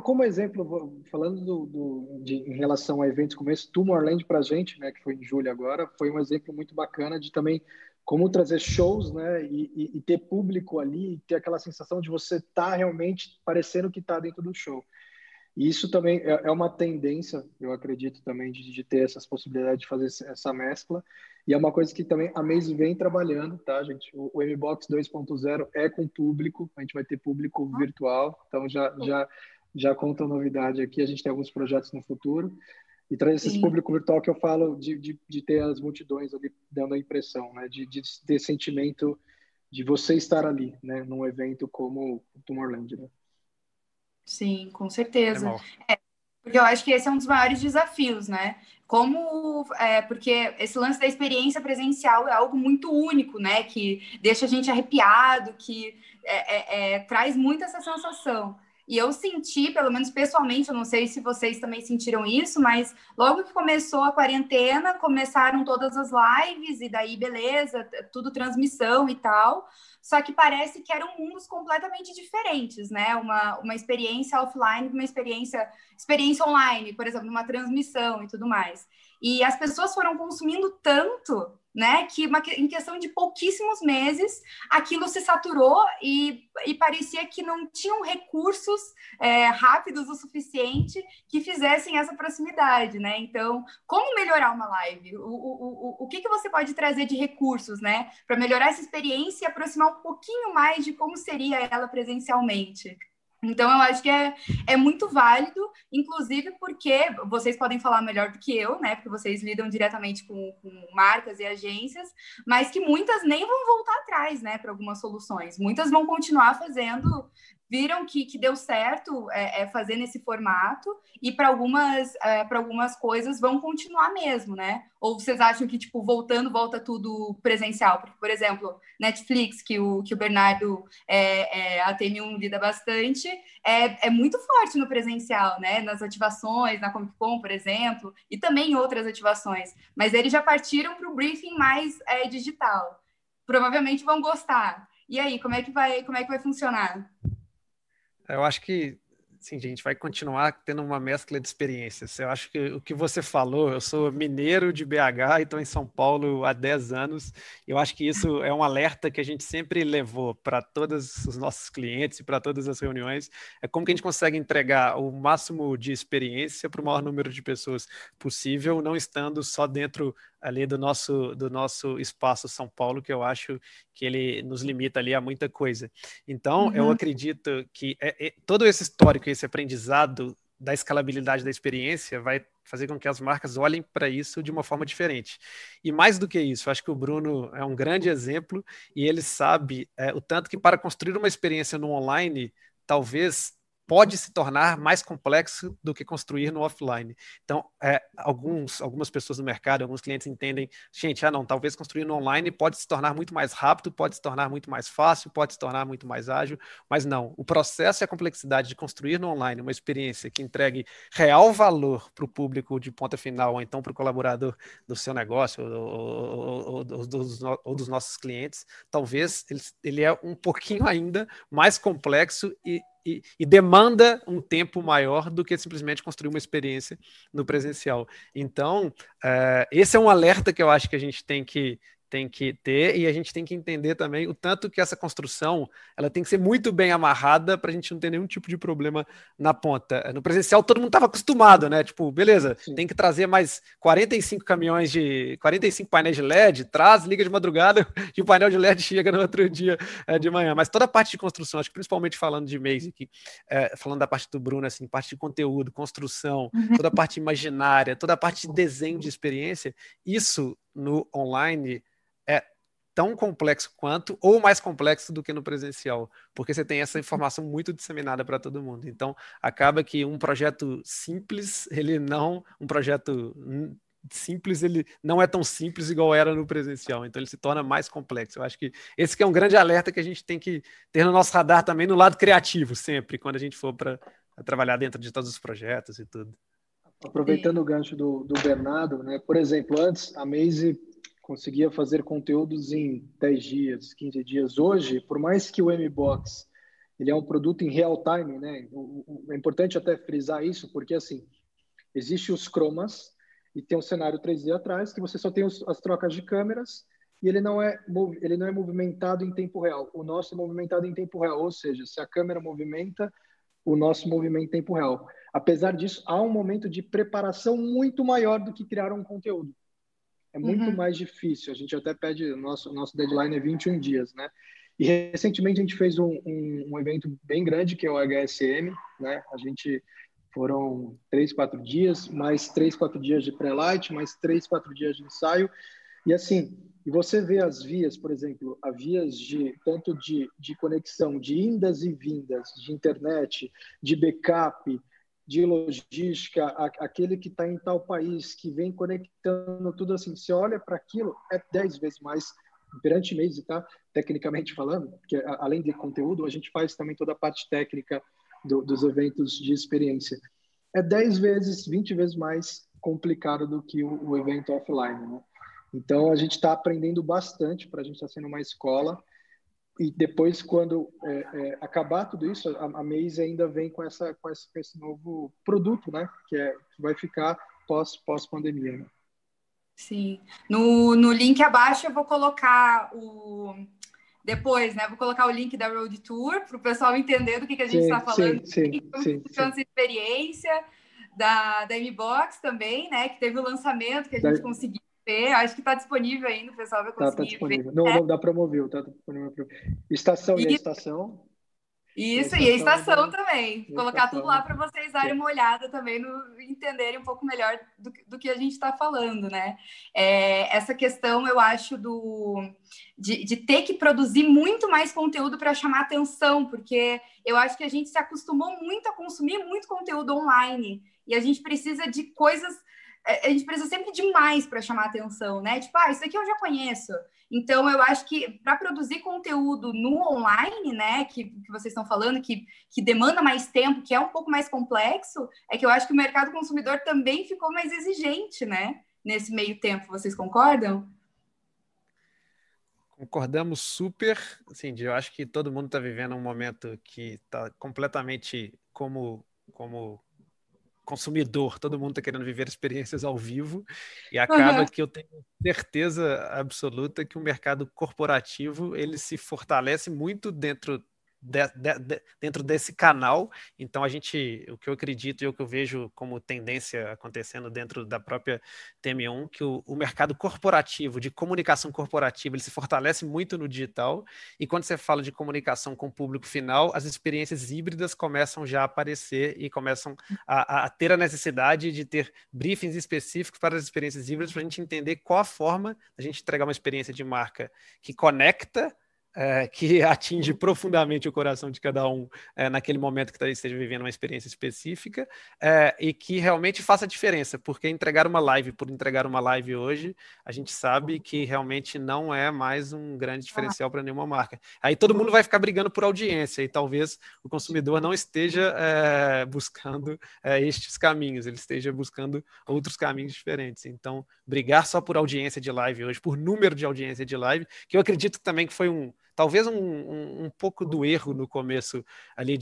como exemplo, falando em relação a eventos como esse, Tomorrowland para a gente, né, que foi em julho agora, foi um exemplo muito bacana de também como trazer shows, né, e ter público ali, e ter aquela sensação de você estar realmente parecendo que está dentro do show. E isso também é uma tendência, eu acredito também, de ter essas possibilidades de fazer essa mescla. E é uma coisa que também a Maze vem trabalhando, tá, gente? O MBOX 2.0 é com público, a gente vai ter público virtual, então já conta novidade aqui, a gente tem alguns projetos no futuro. E traz esse público virtual que eu falo de ter as multidões ali dando a impressão, né? De ter sentimento de você estar ali, né? Num evento como o Tomorrowland, né? Sim, com certeza. Porque eu acho que esse é um dos maiores desafios, né? Porque esse lance da experiência presencial é algo muito único, né? Que deixa a gente arrepiado, que traz muito essa sensação. E eu senti, pelo menos pessoalmente, eu não sei se vocês também sentiram isso, mas logo que começou a quarentena, começaram todas as lives, e daí, beleza, tudo transmissão e tal. Só que parece que eram mundos completamente diferentes, né? Uma experiência offline, uma experiência online, por exemplo, uma transmissão e tudo mais. E as pessoas foram consumindo tanto, né, que em questão de pouquíssimos meses, aquilo se saturou e parecia que não tinham recursos rápidos o suficiente que fizessem essa proximidade, né? Então, como melhorar uma live? O que você pode trazer de recursos, né, para melhorar essa experiência e aproximar um pouquinho mais de como seria ela presencialmente? Então, eu acho que é muito válido, inclusive porque vocês podem falar melhor do que eu, né? Porque vocês lidam diretamente com marcas e agências, mas que muitas nem vão voltar atrás, né? Para algumas soluções. Muitas vão continuar fazendo, viram que deu certo fazer nesse formato, e para algumas coisas vão continuar mesmo, né? Ou vocês acham que, tipo, volta tudo presencial? Porque, por exemplo, Netflix, que o Bernardo a TM1 lida bastante, é muito forte no presencial, né? Nas ativações, na Comic Con, por exemplo, e também em outras ativações. Mas eles já partiram para o briefing mais digital. Provavelmente vão gostar. E aí, como é que vai funcionar? Eu acho que, sim, a gente vai continuar tendo uma mescla de experiências. Eu acho que o que você falou, eu sou mineiro de BH e estou em São Paulo há 10 anos. Eu acho que isso é um alerta que a gente sempre levou para todos os nossos clientes e para todas as reuniões. É como que a gente consegue entregar o máximo de experiência para o maior número de pessoas possível, não estando só dentro ali do nosso espaço São Paulo, que eu acho que ele nos limita ali a muita coisa. Então, eu acredito que todo esse histórico, esse aprendizado da escalabilidade da experiência vai fazer com que as marcas olhem para isso de uma forma diferente. E mais do que isso, eu acho que o Bruno é um grande exemplo e ele sabe o tanto que para construir uma experiência no online, talvez pode se tornar mais complexo do que construir no offline. Então, algumas pessoas no mercado, alguns clientes entendem, gente, não, talvez construir no online pode se tornar muito mais rápido, pode se tornar muito mais fácil, pode se tornar muito mais ágil, mas não, o processo e a complexidade de construir no online uma experiência que entregue real valor para o público de ponta final, ou então para o colaborador do seu negócio ou dos nossos clientes, talvez ele é um pouquinho ainda mais complexo e demanda um tempo maior do que simplesmente construir uma experiência no presencial. Então, esse é um alerta que eu acho que a gente tem que ter, e a gente tem que entender também o tanto que essa construção ela tem que ser muito bem amarrada para a gente não ter nenhum tipo de problema na ponta. No presencial todo mundo estava acostumado, né? Tipo, beleza, sim, tem que trazer mais 45 painéis de LED, liga de madrugada e o painel de LED chega no outro dia de manhã. Mas toda a parte de construção, acho que principalmente falando de Maze, falando da parte do Bruno, assim, parte de conteúdo, construção, toda a parte imaginária, toda a parte de desenho de experiência, isso no online é tão complexo quanto, ou mais complexo do que no presencial, porque você tem essa informação muito disseminada para todo mundo. Então, acaba que um projeto simples, ele não é tão simples igual era no presencial, então ele se torna mais complexo. Eu acho que esse que é um grande alerta que a gente tem que ter no nosso radar também, no lado criativo, sempre, quando a gente for para trabalhar dentro de todos os projetos e tudo. Aproveitando o gancho do Bernardo, né? Por exemplo, antes a Maze conseguia fazer conteúdos em 10 dias, 15 dias. Hoje, por mais que o MBox ele é um produto em real time, né? É importante até frisar isso, porque assim, existe os chromas e tem um cenário 3D atrás, que você só tem as trocas de câmeras e ele não é movimentado em tempo real. O nosso é movimentado em tempo real, ou seja, se a câmera movimenta, o nosso movimento em tempo real. Apesar disso, há um momento de preparação muito maior do que criar um conteúdo. É muito mais difícil. A gente até pede, nosso deadline é 21 dias, né? E recentemente a gente fez um evento bem grande, que é o HSM, né? Foram 3, 4 dias, mais 3, 4 dias de pré-light, mais 3, 4 dias de ensaio. E assim, e você vê as vias, por exemplo, as vias tanto de conexão, de indas e vindas, de internet, de backup, de logística, aquele que está em tal país, que vem conectando tudo assim, você olha para aquilo, é 10 vezes mais perante Maze, tá? Tecnicamente falando, porque além de conteúdo, a gente faz também toda a parte técnica dos eventos de experiência. É 10 vezes, 20 vezes mais complicado do que o evento offline, né? Então, a gente está aprendendo bastante, para a gente estar sendo uma escola. E depois, quando acabar tudo isso, a Maze ainda vem com esse novo produto, né? Que vai ficar pós-pandemia, né? Sim. No link abaixo eu vou colocar depois, né? Vou colocar o link da Road Tour para o pessoal entender do que a gente está falando. Sim. Essa experiência da M-Box também, né? Que teve o lançamento que a gente conseguiu ver. Acho que está disponível ainda, o pessoal vai conseguir tá disponível. ver. Não, da Promovil, tá disponível. Estação e a estação. Isso, e a estação também. Vou colocar tudo lá para vocês darem uma olhada também, entenderem um pouco melhor do que a gente está falando, né? Essa questão, eu acho, de ter que produzir muito mais conteúdo para chamar atenção, porque eu acho que a gente se acostumou muito a consumir muito conteúdo online, e a gente precisa de coisas... A gente precisa sempre de mais para chamar atenção, né? Tipo, isso aqui eu já conheço. Então, eu acho que para produzir conteúdo no online, né, que vocês estão falando, que demanda mais tempo, que é um pouco mais complexo, é que eu acho que o mercado consumidor também ficou mais exigente, né? Nesse meio tempo. Vocês concordam? Concordamos super. Assim, eu acho que todo mundo está vivendo um momento que está completamente como consumidor, todo mundo está querendo viver experiências ao vivo e acaba que eu tenho certeza absoluta que o mercado corporativo ele se fortalece muito dentro desse canal. Então o que eu acredito e o que eu vejo como tendência acontecendo dentro da própria TM1, que o mercado corporativo, de comunicação corporativa, ele se fortalece muito no digital, e quando você fala de comunicação com o público final, as experiências híbridas começam já a aparecer e começam a ter a necessidade de ter briefings específicos para as experiências híbridas, para a gente entender qual a forma da gente entregar uma experiência de marca que conecta, que atinge profundamente o coração de cada um naquele momento que esteja vivendo uma experiência específica, e que realmente faça diferença, porque entregar uma live por entregar uma live hoje, a gente sabe que realmente não é mais um grande diferencial para nenhuma marca. Aí todo mundo vai ficar brigando por audiência e talvez o consumidor não esteja buscando estes caminhos, ele esteja buscando outros caminhos diferentes. Então, brigar só por audiência de live hoje, por número de audiência de live, que eu acredito também que foi talvez um pouco do erro no começo ali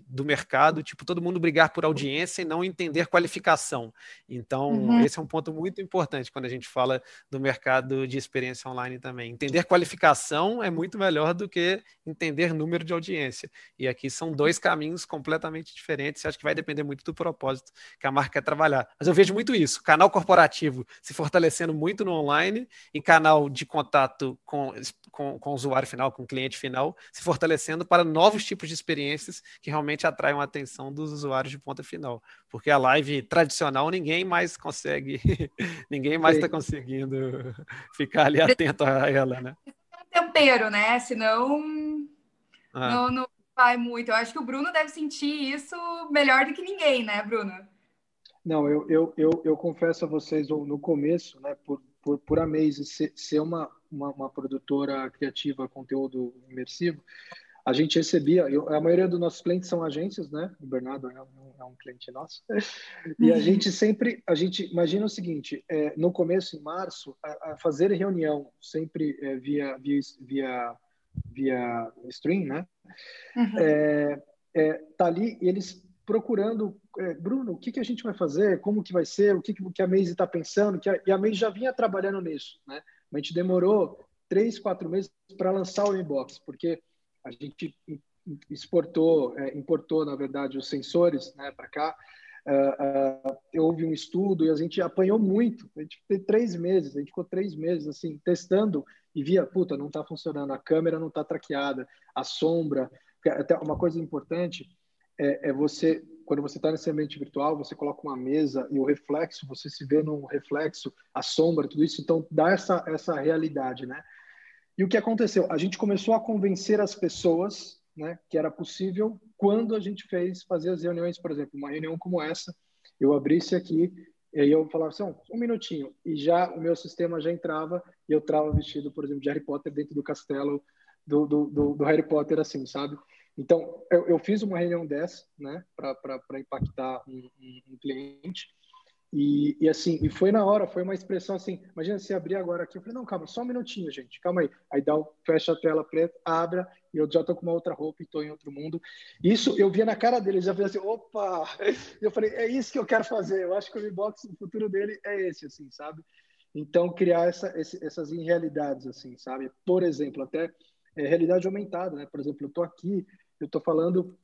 do mercado, tipo, todo mundo brigar por audiência e não entender qualificação. Então, esse é um ponto muito importante quando a gente fala do mercado de experiência online também. Entender qualificação é muito melhor do que entender número de audiência. E aqui são dois caminhos completamente diferentes. Acho que vai depender muito do propósito que a marca quer trabalhar. Mas eu vejo muito isso, canal corporativo se fortalecendo muito no online e canal de contato com o usuário final, com o cliente final, se fortalecendo para novos tipos de experiências que realmente atraiam a atenção dos usuários de ponta final. Porque a live tradicional ninguém mais consegue, ninguém mais está conseguindo ficar ali atento a ela, né? Tempero, né? Senão não vai muito. Eu acho que o Bruno deve sentir isso melhor do que ninguém, né, Bruno? Não, eu confesso a vocês, no começo, né, por Amaze ser uma produtora criativa, conteúdo imersivo, a gente recebia, a maioria dos nossos clientes são agências, né? O Bernardo é um cliente nosso. E a gente imagina o seguinte, no começo, em março, a fazer reunião sempre via stream, né? Tá ali eles procurando, Bruno, o que a gente vai fazer? Como que vai ser? O que a Maze está pensando? E a Maze já vinha trabalhando nisso, né? A gente demorou 3, 4 meses para lançar o inbox, porque a gente importou, na verdade, os sensores, né, para cá. Houve um estudo e a gente apanhou muito. A gente teve 3 meses, a gente ficou 3 meses assim, testando e via, puta, não está funcionando, a câmera não está traqueada, a sombra. Até uma coisa importante você, quando você está nesse ambiente virtual, você coloca uma mesa e o reflexo, você se vê no reflexo, a sombra, tudo isso, então dá essa realidade, né? E o que aconteceu? A gente começou a convencer as pessoas, né, que era possível quando a gente fazia as reuniões, por exemplo, uma reunião como essa, eu abrisse aqui e aí eu falava assim, um minutinho, e já o meu sistema já entrava e eu estava vestido, por exemplo, de Harry Potter dentro do castelo do Harry Potter, assim, sabe? Então, eu fiz uma reunião dessa, né, para impactar um cliente. E assim, e foi na hora, foi uma expressão assim, imagina se abrir agora aqui, eu falei, não, calma, só um minutinho, gente, calma aí. Aí fecha a tela preta, abra, e eu já tô com uma outra roupa e tô em outro mundo. Isso eu via na cara dele, já fazia assim, opa! Eu falei, é isso que eu quero fazer, eu acho que o Emibox, o futuro dele é esse, assim, sabe? Então, criar essas irrealidades, assim, sabe? Por exemplo, até realidade aumentada, né? Por exemplo, eu tô aqui, eu tô falando,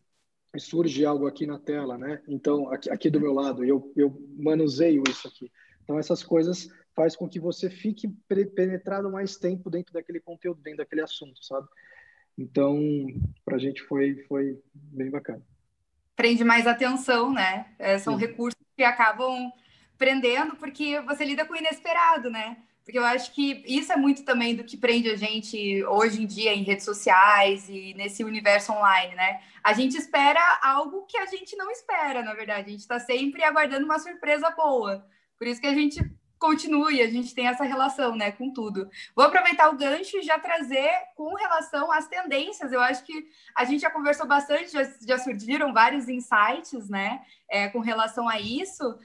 surge algo aqui na tela, né? Então, aqui do meu lado, eu manuseio isso aqui. Então, essas coisas faz com que você fique penetrado mais tempo dentro daquele conteúdo, dentro daquele assunto, sabe? Então, para a gente foi bem bacana. Prende mais atenção, né? São Sim. recursos que acabam prendendo porque você lida com o inesperado, né? Porque eu acho que isso é muito também do que prende a gente hoje em dia em redes sociais e nesse universo online, né? A gente espera algo que a gente não espera, na verdade. A gente está sempre aguardando uma surpresa boa. Por isso que a gente continua e a gente tem essa relação, né, com tudo. Vou aproveitar o gancho e já trazer com relação às tendências. Eu acho que a gente já conversou bastante, já surgiram vários insights, né, com relação a isso.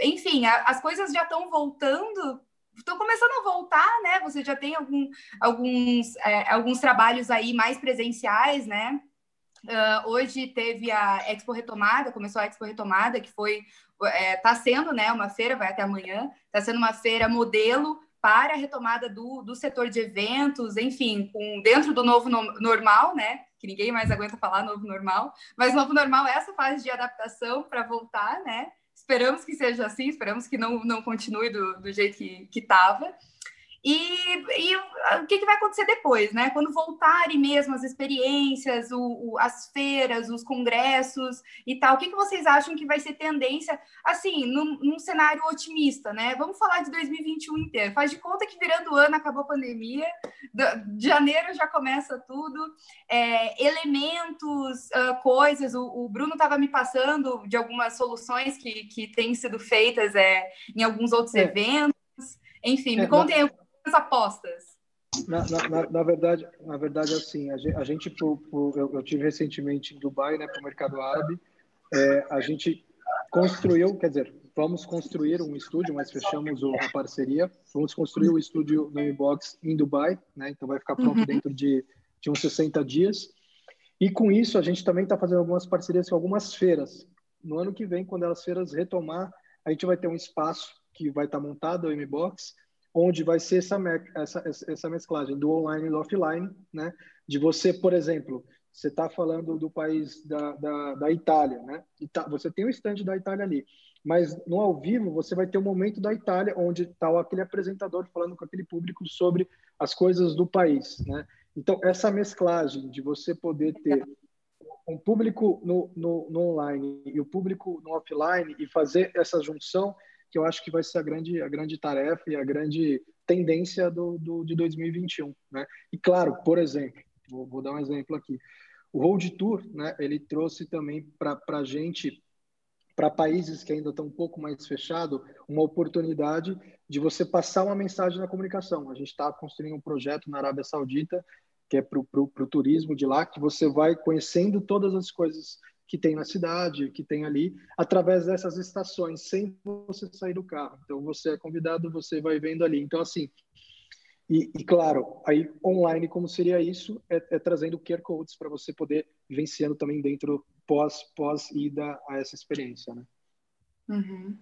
Enfim, as coisas já estão voltando, estão começando a voltar, né? Você já tem alguns trabalhos aí mais presenciais, né? Hoje teve a Expo Retomada, começou a Expo Retomada, que está sendo, né, uma feira, vai até amanhã, está sendo uma feira modelo para a retomada do setor de eventos, enfim, dentro do novo normal, né? Que ninguém mais aguenta falar novo normal, mas novo normal é essa fase de adaptação para voltar, né? Esperamos que seja assim, esperamos que não continue do jeito que estava. E o que vai acontecer depois, né? Quando voltarem mesmo as experiências, as feiras, os congressos e tal, o que vocês acham que vai ser tendência, assim, num cenário otimista, né? Vamos falar de 2021 inteiro. Faz de conta que virando o ano acabou a pandemia, de janeiro já começa tudo, elementos, coisas. O Bruno estava me passando de algumas soluções que têm sido feitas em alguns outros eventos. Enfim, me contem as apostas. Na verdade, assim, a gente eu tive recentemente em Dubai, né, para o mercado árabe. A gente construiu, quer dizer, vamos construir um estúdio, mas fechamos a parceria. Vamos construir o estúdio no Emibox em Dubai, né? Então vai ficar pronto dentro de uns 60 dias. E com isso a gente também está fazendo algumas parcerias com algumas feiras. No ano que vem, quando as feiras retomar, a gente vai ter um espaço que vai estar montado o Emibox, onde vai ser essa mesclagem do online e do offline, né? De você, por exemplo, você está falando do país da Itália, né? Você tem o stand da Itália ali, mas no ao vivo você vai ter um momento da Itália onde está aquele apresentador falando com aquele público sobre as coisas do país, né? Então, essa mesclagem de você poder ter um público no online e o público no offline e fazer essa junção, que eu acho que vai ser a grande tarefa e a grande tendência de 2021, né? E claro, por exemplo, vou dar um exemplo aqui. O Road Tour, né, ele trouxe também para a gente, para países que ainda estão um pouco mais fechados, uma oportunidade de você passar uma mensagem na comunicação. A gente está construindo um projeto na Arábia Saudita, que é para o turismo de lá, que você vai conhecendo todas as coisas que tem na cidade, que tem ali, através dessas estações, sem você sair do carro. Então, você é convidado, você vai vendo ali. Então, assim, e claro, aí online, como seria isso? Trazendo QR Codes para você poder vivenciando também dentro, pós-ida a essa experiência, né? Uhum.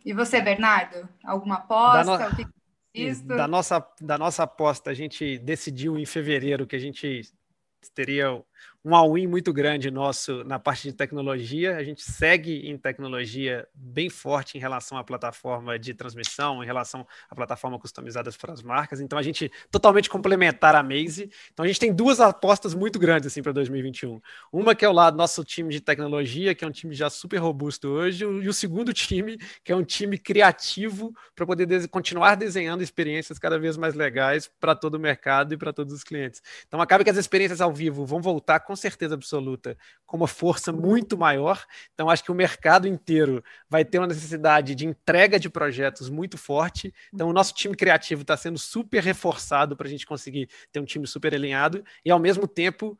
E você, Bernardo? Alguma aposta? O que isso? Da nossa aposta, a gente decidiu em fevereiro que a gente teria um all-in muito grande nosso na parte de tecnologia. A gente segue em tecnologia bem forte em relação à plataforma de transmissão, em relação à plataforma customizada para as marcas. Então, a gente totalmente complementar a Maze. Então, a gente tem duas apostas muito grandes assim, para 2021. Uma que é o lado nosso time de tecnologia, que é um time já super robusto hoje, e o segundo time, que é um time criativo para poder continuar desenhando experiências cada vez mais legais para todo o mercado e para todos os clientes. Então, acaba que as experiências ao vivo vão voltar com certeza absoluta com uma força muito maior. Então, acho que o mercado inteiro vai ter uma necessidade de entrega de projetos muito forte. Então, o nosso time criativo está sendo super reforçado para a gente conseguir ter um time super alinhado e, ao mesmo tempo,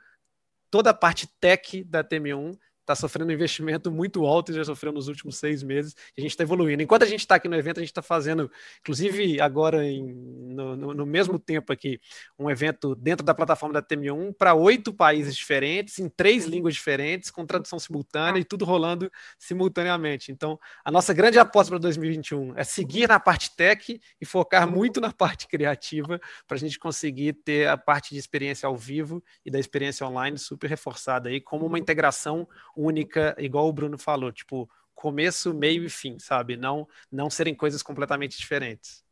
toda a parte tech da TM1 está sofrendo um investimento muito alto, já sofreu nos últimos 6 meses, e a gente está evoluindo. Enquanto a gente está aqui no evento, a gente está fazendo, inclusive agora no mesmo tempo aqui, um evento dentro da plataforma da TM1 para 8 países diferentes, em 3 línguas diferentes, com tradução simultânea e tudo rolando simultaneamente. Então, a nossa grande aposta para 2021 é seguir na parte tech e focar muito na parte criativa para a gente conseguir ter a parte de experiência ao vivo e da experiência online super reforçada aí, como uma integração única, igual o Bruno falou, tipo, começo, meio e fim, sabe? Não serem coisas completamente diferentes.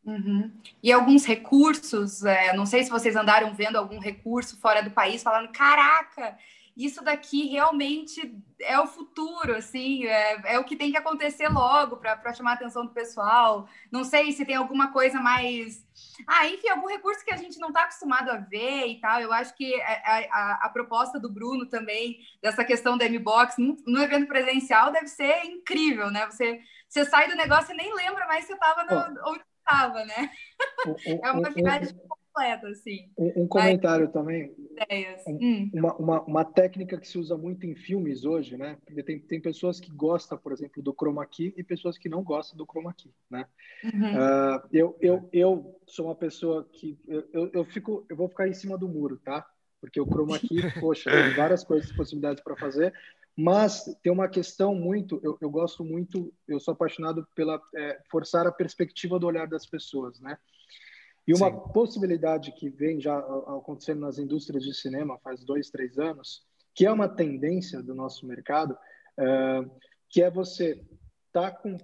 Uhum. E alguns recursos, não sei se vocês andaram vendo algum recurso fora do país, falando, caraca, isso daqui realmente é o futuro, assim, é o que tem que acontecer logo para chamar a atenção do pessoal. Não sei se tem alguma coisa mais... enfim, algum recurso que a gente não está acostumado a ver e tal. Eu acho que a proposta do Bruno também, dessa questão da M-Box, no evento presencial, deve ser incrível, né? Você sai do negócio e nem lembra mais se você estava onde estava, né? É uma viagem completa, assim. Um comentário também. Ideias. Uma técnica que se usa muito em filmes hoje, né? Porque tem pessoas que gostam, por exemplo, do chroma key e pessoas que não gostam do chroma key, né? Uhum. Eu sou uma pessoa que eu vou ficar em cima do muro, tá? Porque o chroma key, poxa, tem várias possibilidades para fazer, mas tem uma questão muito, eu gosto muito, eu sou apaixonado pela forçar a perspectiva do olhar das pessoas, né? E uma possibilidade que vem já acontecendo nas indústrias de cinema faz 2, 3 anos, que é uma tendência do nosso mercado, que é você estar com,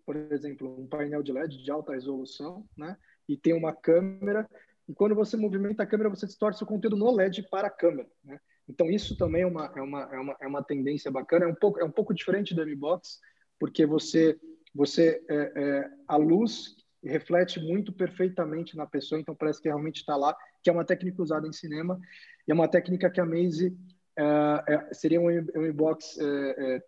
por exemplo, um painel de LED de alta resolução, né? E tem uma câmera, e quando você movimenta a câmera, você distorce o conteúdo no LED para a câmera, né? Então, isso também é uma tendência bacana, é um pouco diferente do M-Box, porque a luz reflete muito perfeitamente na pessoa, então parece que realmente está lá, que é uma técnica usada em cinema, e é uma técnica que a Maze seria um M-Box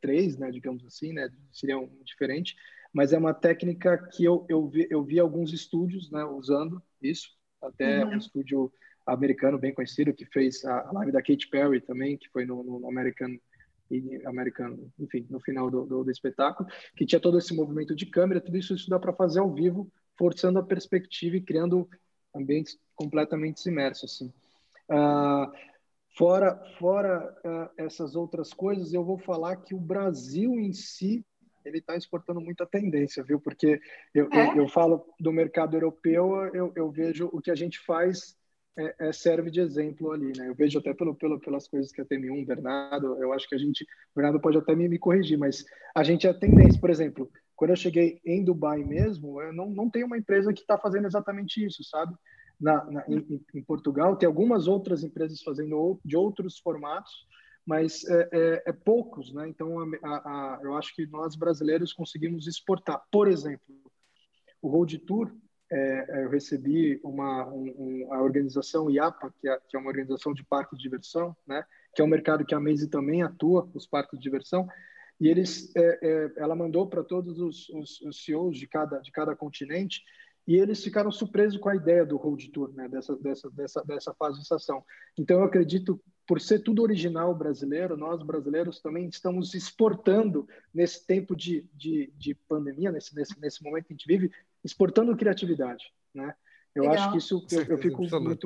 3, né, digamos assim, né, seria diferente, mas é uma técnica que eu vi alguns estúdios, né, usando isso, até um estúdio americano bem conhecido que fez a live da Katy Perry também, que foi no American, enfim, no final do espetáculo, que tinha todo esse movimento de câmera, tudo isso dá para fazer ao vivo, forçando a perspectiva e criando ambientes completamente imersos, assim. Fora essas outras coisas, eu vou falar que o Brasil em si, ele está exportando muita tendência, viu? Porque eu falo do mercado europeu, eu vejo o que a gente faz serve de exemplo ali, né? Eu vejo até pelas coisas que a TM1, Bernardo, eu acho que Bernardo pode até me corrigir, mas a gente é tendência, por exemplo, quando eu cheguei em Dubai mesmo, eu não tem uma empresa que está fazendo exatamente isso, sabe? Em Portugal, tem algumas outras empresas fazendo de outros formatos, mas poucos, né? Então, eu acho que nós brasileiros conseguimos exportar. Por exemplo, o Road Tour, eu recebi a organização IAPA, que é uma organização de parque de diversão, né? Que é um mercado que a Maze também atua, os parques de diversão, e ela mandou para todos os CEOs de cada continente, e eles ficaram surpresos com a ideia do Road Tour, né? dessa fase de estação. Então, eu acredito, por ser tudo original brasileiro, nós brasileiros também estamos exportando nesse tempo de pandemia, nesse momento que a gente vive, exportando criatividade, né? Eu acho que isso, eu fico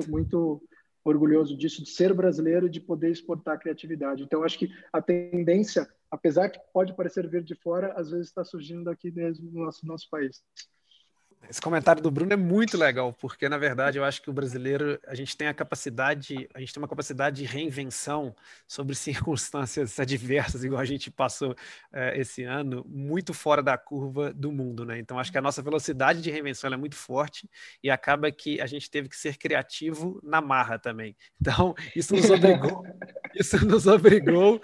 muito orgulhoso disso, de ser brasileiro e de poder exportar a criatividade. Então, eu acho que a tendência, apesar que pode parecer vir de fora, às vezes está surgindo daqui mesmo no nosso país. Esse comentário do Bruno é muito legal, porque, na verdade, eu acho que o brasileiro, a gente tem uma capacidade de reinvenção sobre circunstâncias adversas, igual a gente passou esse ano, muito fora da curva do mundo, né? Então, acho que a nossa velocidade de reinvenção é muito forte e acaba que a gente teve que ser criativo na marra também. Então, isso nos obrigou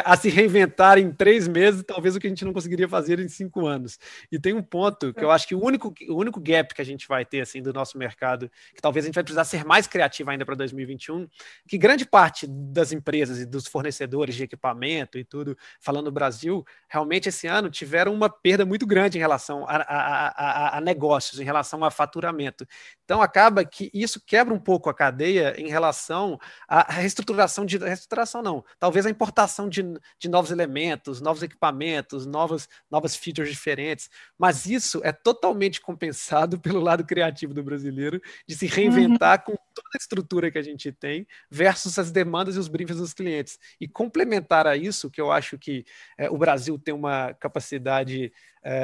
a se reinventar em 3 meses, talvez o que a gente não conseguiria fazer em 5 anos. E tem um ponto que eu acho que o único gap que a gente vai ter assim do nosso mercado, que talvez a gente vai precisar ser mais criativo ainda para 2021, que grande parte das empresas e dos fornecedores de equipamento e tudo, falando do Brasil, realmente esse ano tiveram uma perda muito grande em relação a negócios, em relação a faturamento. Então acaba que isso quebra um pouco a cadeia em relação à reestruturação processo de tração, não. Talvez a importação de novos elementos, novos equipamentos, novas features diferentes, mas isso é totalmente compensado pelo lado criativo do brasileiro, de se reinventar com toda a estrutura que a gente tem versus as demandas e os briefings dos clientes. E complementar a isso, que eu acho que o Brasil tem uma capacidade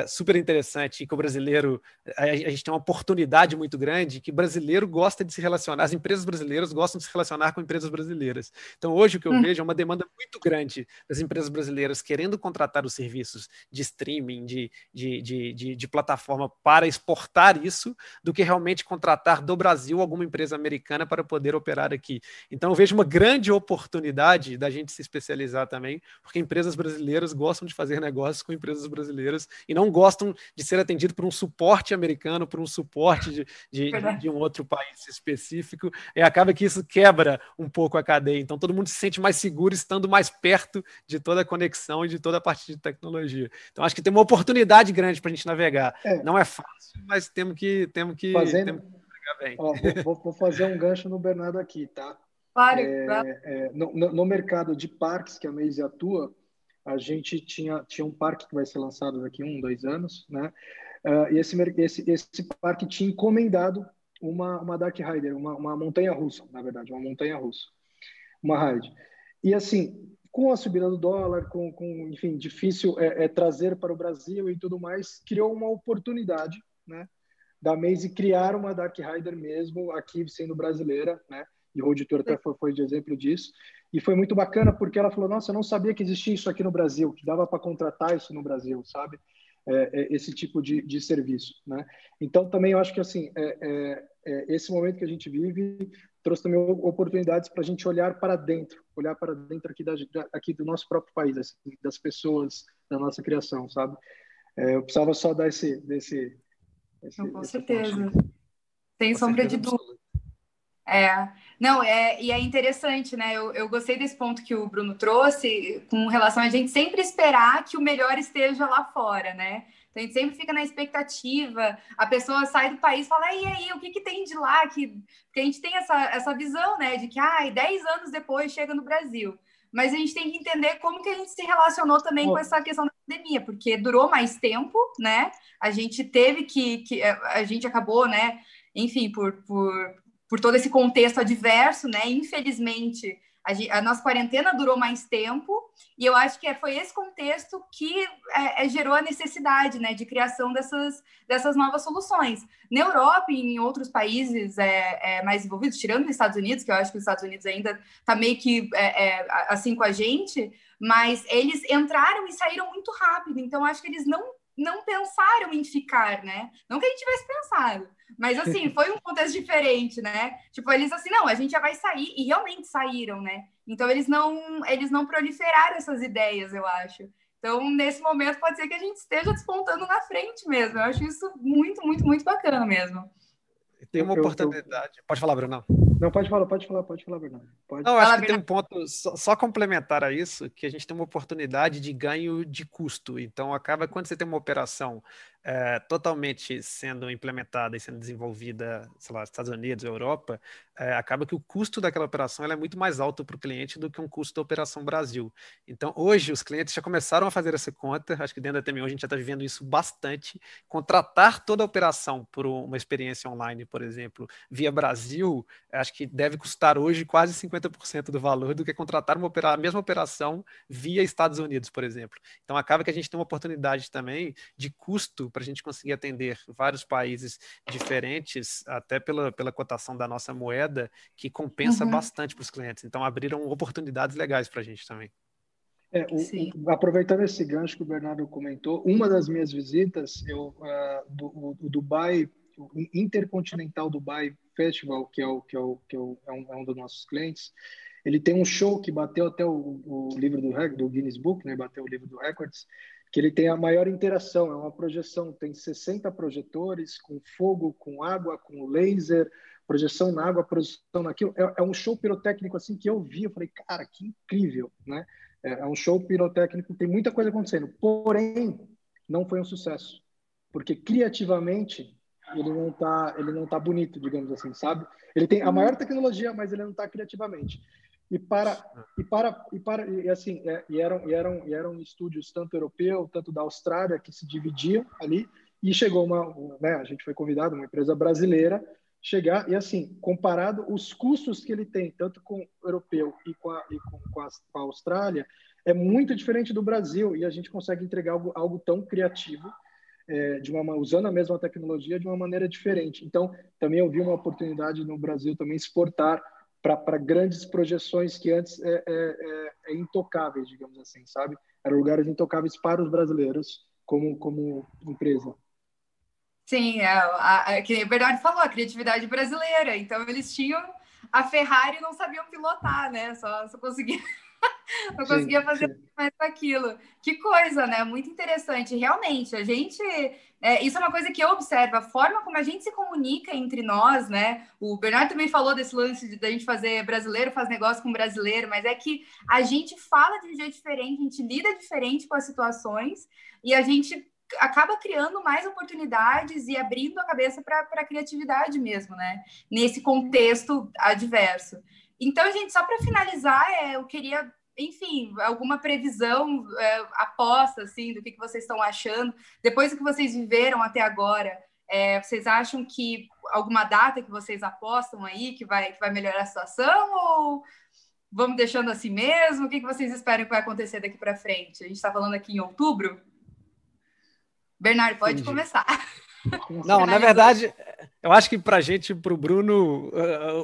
super interessante e que o brasileiro, a gente tem uma oportunidade muito grande, que o brasileiro gosta de se relacionar, as empresas brasileiras gostam de se relacionar com empresas brasileiras. Então, hoje o que eu vejo é uma demanda muito grande das empresas brasileiras querendo contratar os serviços de streaming, de plataforma para exportar isso, do que realmente contratar do Brasil alguma empresa americana para poder operar aqui. Então, eu vejo uma grande oportunidade da gente se especializar também, porque empresas brasileiras gostam de fazer negócios com empresas brasileiras e não gostam de ser atendido por um suporte americano, por um suporte de um outro país específico, e acaba que isso quebra um pouco a cadeia. Então, todo mundo se sente mais seguro estando mais perto de toda a conexão e de toda a parte de tecnologia. Então, acho que tem uma oportunidade grande para a gente navegar. Não é fácil, mas temos que navegar bem. Ó, vou fazer um gancho no Bernardo aqui, tá? Claro. No mercado de parques que a Maze atua, a gente tinha um parque que vai ser lançado daqui 2 anos, né? E esse parque tinha encomendado uma Dark Rider, uma montanha-russa, na verdade, uma montanha-russa, uma ride. E assim, com a subida do dólar, enfim, difícil trazer para o Brasil e tudo mais, criou uma oportunidade, né, da Maze criar uma Dark Rider mesmo aqui, sendo brasileira, né? E o Road Tour até foi de exemplo disso. E foi muito bacana porque ela falou, nossa, eu não sabia que existia isso aqui no Brasil, que dava para contratar isso no Brasil, sabe? Esse tipo de serviço, né? Então, também eu acho que, assim, esse momento que a gente vive trouxe também oportunidades para a gente olhar para dentro aqui do nosso próprio país, assim, das pessoas, da nossa criação, sabe? Eu precisava só dar Com certeza. Sem sombra de dúvida. Não, e é interessante, né? Eu gostei desse ponto que o Bruno trouxe com relação a gente sempre esperar que o melhor esteja lá fora, né? Então, a gente sempre fica na expectativa, a pessoa sai do país e fala, e aí, o que tem de lá? Porque a gente tem essa visão, né? De que, 10 anos depois chega no Brasil. Mas a gente tem que entender como que a gente se relacionou também com essa questão da pandemia, porque durou mais tempo, né? A gente teve a gente acabou, né? Enfim, por todo esse contexto adverso, né? Infelizmente, a nossa quarentena durou mais tempo e eu acho que foi esse contexto que gerou a necessidade, né, de criação dessas novas soluções. Na Europa e em outros países mais envolvidos, tirando os Estados Unidos, que eu acho que os Estados Unidos ainda está meio que assim com a gente, mas eles entraram e saíram muito rápido, então acho que eles não pensaram em ficar, né? Não que a gente tivesse pensado, mas assim, foi um contexto diferente, né? Tipo, eles assim, não, a gente já vai sair, e realmente saíram, né? Então, eles não proliferaram essas ideias, eu acho. Então, nesse momento, pode ser que a gente esteja despontando na frente mesmo. Eu acho isso muito, muito, muito bacana mesmo. Tem uma oportunidade. Pode falar, Bruno. Não, pode falar, Bernardo. Não, eu acho que tem um ponto, só complementar a isso, que a gente tem uma oportunidade de ganho de custo. Então, acaba quando você tem uma operação totalmente sendo implementada e sendo desenvolvida, sei lá, Estados Unidos, Europa, acaba que o custo daquela operação ela é muito mais alto para o cliente do que um custo da operação Brasil. Então, hoje, os clientes já começaram a fazer essa conta, acho que dentro da TMO a gente já está vivendo isso bastante. Contratar toda a operação por uma experiência online, por exemplo, via Brasil, acho que deve custar hoje quase 50% do valor do que contratar a mesma operação via Estados Unidos, por exemplo. Então, acaba que a gente tem uma oportunidade também de custo para a gente conseguir atender vários países diferentes, até pela cotação da nossa moeda, que compensa bastante para os clientes. Então, abriram oportunidades legais para a gente também. Aproveitando esse gancho que o Bernardo comentou, uma das minhas visitas, o Dubai, o Intercontinental Dubai Festival, que é um dos nossos clientes, ele tem um show que bateu até o livro do Guinness Book, né? Bateu o livro do Records, que ele tem a maior interação, é uma projeção, tem 60 projetores, com fogo, com água, com laser, projeção na água, projeção naquilo. É um show pirotécnico assim que eu vi, eu falei, cara, que incrível, né? É um show pirotécnico, tem muita coisa acontecendo, porém, não foi um sucesso, porque criativamente ele não tá bonito, digamos assim, sabe? Ele tem a maior tecnologia, mas ele não tá criativamente. E eram estúdios tanto europeu, tanto da Austrália, que se dividiam ali, e chegou né, a gente foi convidado, uma empresa brasileira, chegar, e assim, comparado os custos que ele tem, tanto com o europeu e com a Austrália, é muito diferente do Brasil, e a gente consegue entregar algo tão criativo, usando a mesma tecnologia de uma maneira diferente. Então, também eu vi uma oportunidade no Brasil também exportar para grandes projeções que antes é intocáveis, digamos assim, sabe? Eram lugares intocáveis para os brasileiros como empresa. Sim, que o Bernardo falou, a criatividade brasileira. Então, eles tinham a Ferrari e não sabiam pilotar, né? Só conseguia... Não conseguia fazer mais aquilo. Que coisa, né? Muito interessante. Realmente, a gente... isso é uma coisa que eu observo, a forma como a gente se comunica entre nós, né? O Bernardo também falou desse lance da gente fazer brasileiro, faz negócio com brasileiro, mas é que a gente fala de um jeito diferente, a gente lida diferente com as situações e a gente acaba criando mais oportunidades e abrindo a cabeça para a criatividade mesmo, né? Nesse contexto adverso. Então, gente, só para finalizar, eu queria, enfim, alguma previsão, aposta, assim, do que vocês estão achando. Depois do que vocês viveram até agora, vocês acham que alguma data que vocês apostam aí que vai melhorar a situação ou vamos deixando assim mesmo? O que vocês esperam que vai acontecer daqui para frente? A gente está falando aqui em outubro? Bernardo, pode começar. Não, na verdade, eu acho que para a gente, para o Bruno,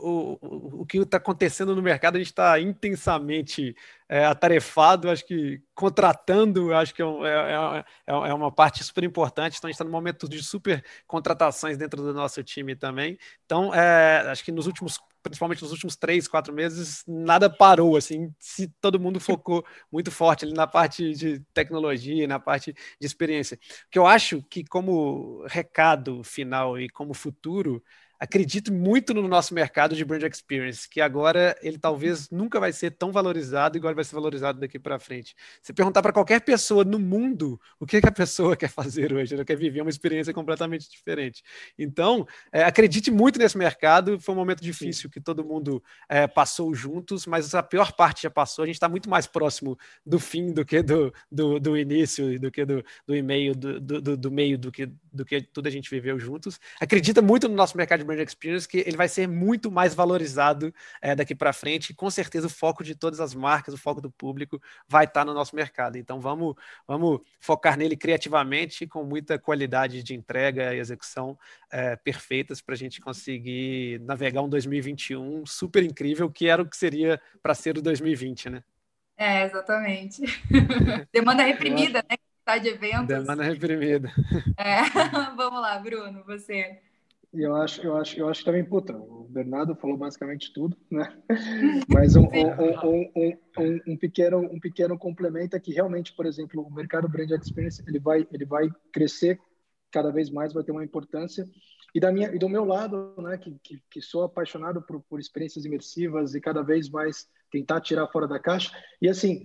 o que está acontecendo no mercado, a gente está intensamente atarefado, acho que contratando, acho que é uma parte super importante. Então, a gente está num momento de super contratações dentro do nosso time também. Então, acho que principalmente nos últimos 3, 4 meses, nada parou, assim, se todo mundo focou muito forte ali na parte de tecnologia, na parte de experiência. O que eu acho que, como recado final e como futuro, acredito muito no nosso mercado de brand experience, que agora ele talvez nunca vai ser tão valorizado igual ele vai ser valorizado daqui para frente. Se perguntar para qualquer pessoa no mundo o que a pessoa quer fazer hoje, ela quer viver uma experiência completamente diferente. Então, acredite muito nesse mercado. Foi um momento difícil que todo mundo passou juntos, mas a pior parte já passou. A gente está muito mais próximo do fim do que do início, do que do e-mail, do meio, do que tudo a gente viveu juntos. Acredita muito no nosso mercado de brand experience, que ele vai ser muito mais valorizado daqui para frente, e com certeza o foco de todas as marcas, o foco do público vai estar no nosso mercado. Então vamos focar nele criativamente, com muita qualidade de entrega e execução perfeitas para a gente conseguir navegar um 2021 super incrível, que era o que seria para ser o 2020, né? Exatamente. Demanda reprimida, né? De eventos. Demanda reprimida. Vamos lá, Bruno, você. E eu acho também, puta, o Bernardo falou basicamente tudo, né? Mas um pequeno complemento é que realmente, por exemplo, o mercado Brand Experience ele vai crescer cada vez mais, vai ter uma importância. E do meu lado, né, que sou apaixonado por experiências imersivas e cada vez mais tentar tirar fora da caixa. E assim,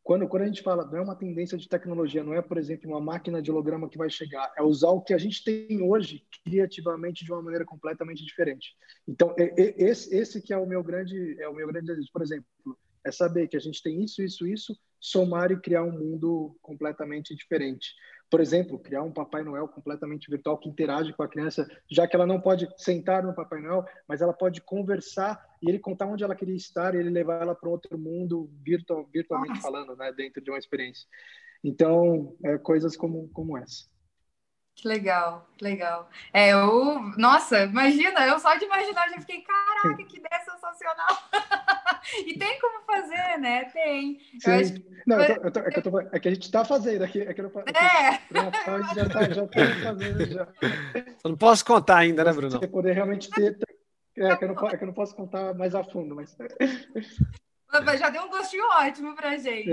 quando a gente fala, não é uma tendência de tecnologia, não é, por exemplo, uma máquina de holograma que vai chegar, é usar o que a gente tem hoje criativamente de uma maneira completamente diferente. Então, esse que é o meu grande desejo. Por exemplo, é saber que a gente tem isso, somar e criar um mundo completamente diferente. Por exemplo, criar um Papai Noel completamente virtual que interage com a criança, já que ela não pode sentar no Papai Noel, mas ela pode conversar e ele contar onde ela queria estar e ele levar ela para outro mundo virtualmente falando, né, dentro de uma experiência. Então, coisas como essa. Que legal, que legal. Nossa, imagina, eu só de imaginar já fiquei, caraca, que ideia sensacional. E tem como fazer, né? Tem. Sim. É que a gente está fazendo aqui. Já está fazendo já. Só não posso contar ainda, né, Bruno? Você poder realmente ter... É que eu não posso contar mais a fundo, mas... Já deu um gostinho ótimo pra gente.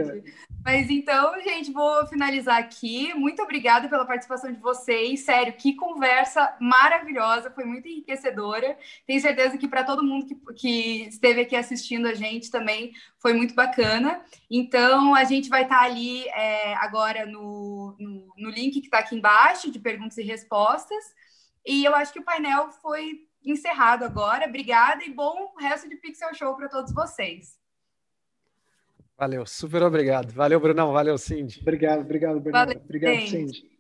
Mas então, gente, vou finalizar aqui. Muito obrigada pela participação de vocês. Sério, que conversa maravilhosa, foi muito enriquecedora. Tenho certeza que para todo mundo que esteve aqui assistindo a gente também foi muito bacana. Então, a gente vai estar ali agora no link que está aqui embaixo, de perguntas e respostas. E eu acho que o painel foi encerrado agora. Obrigada e bom resto de Pixel Show para todos vocês. Valeu, super obrigado. Valeu, Brunão. Valeu, Cindy. Obrigado, Bernardo. Valeu, Obrigado, gente. Cindy.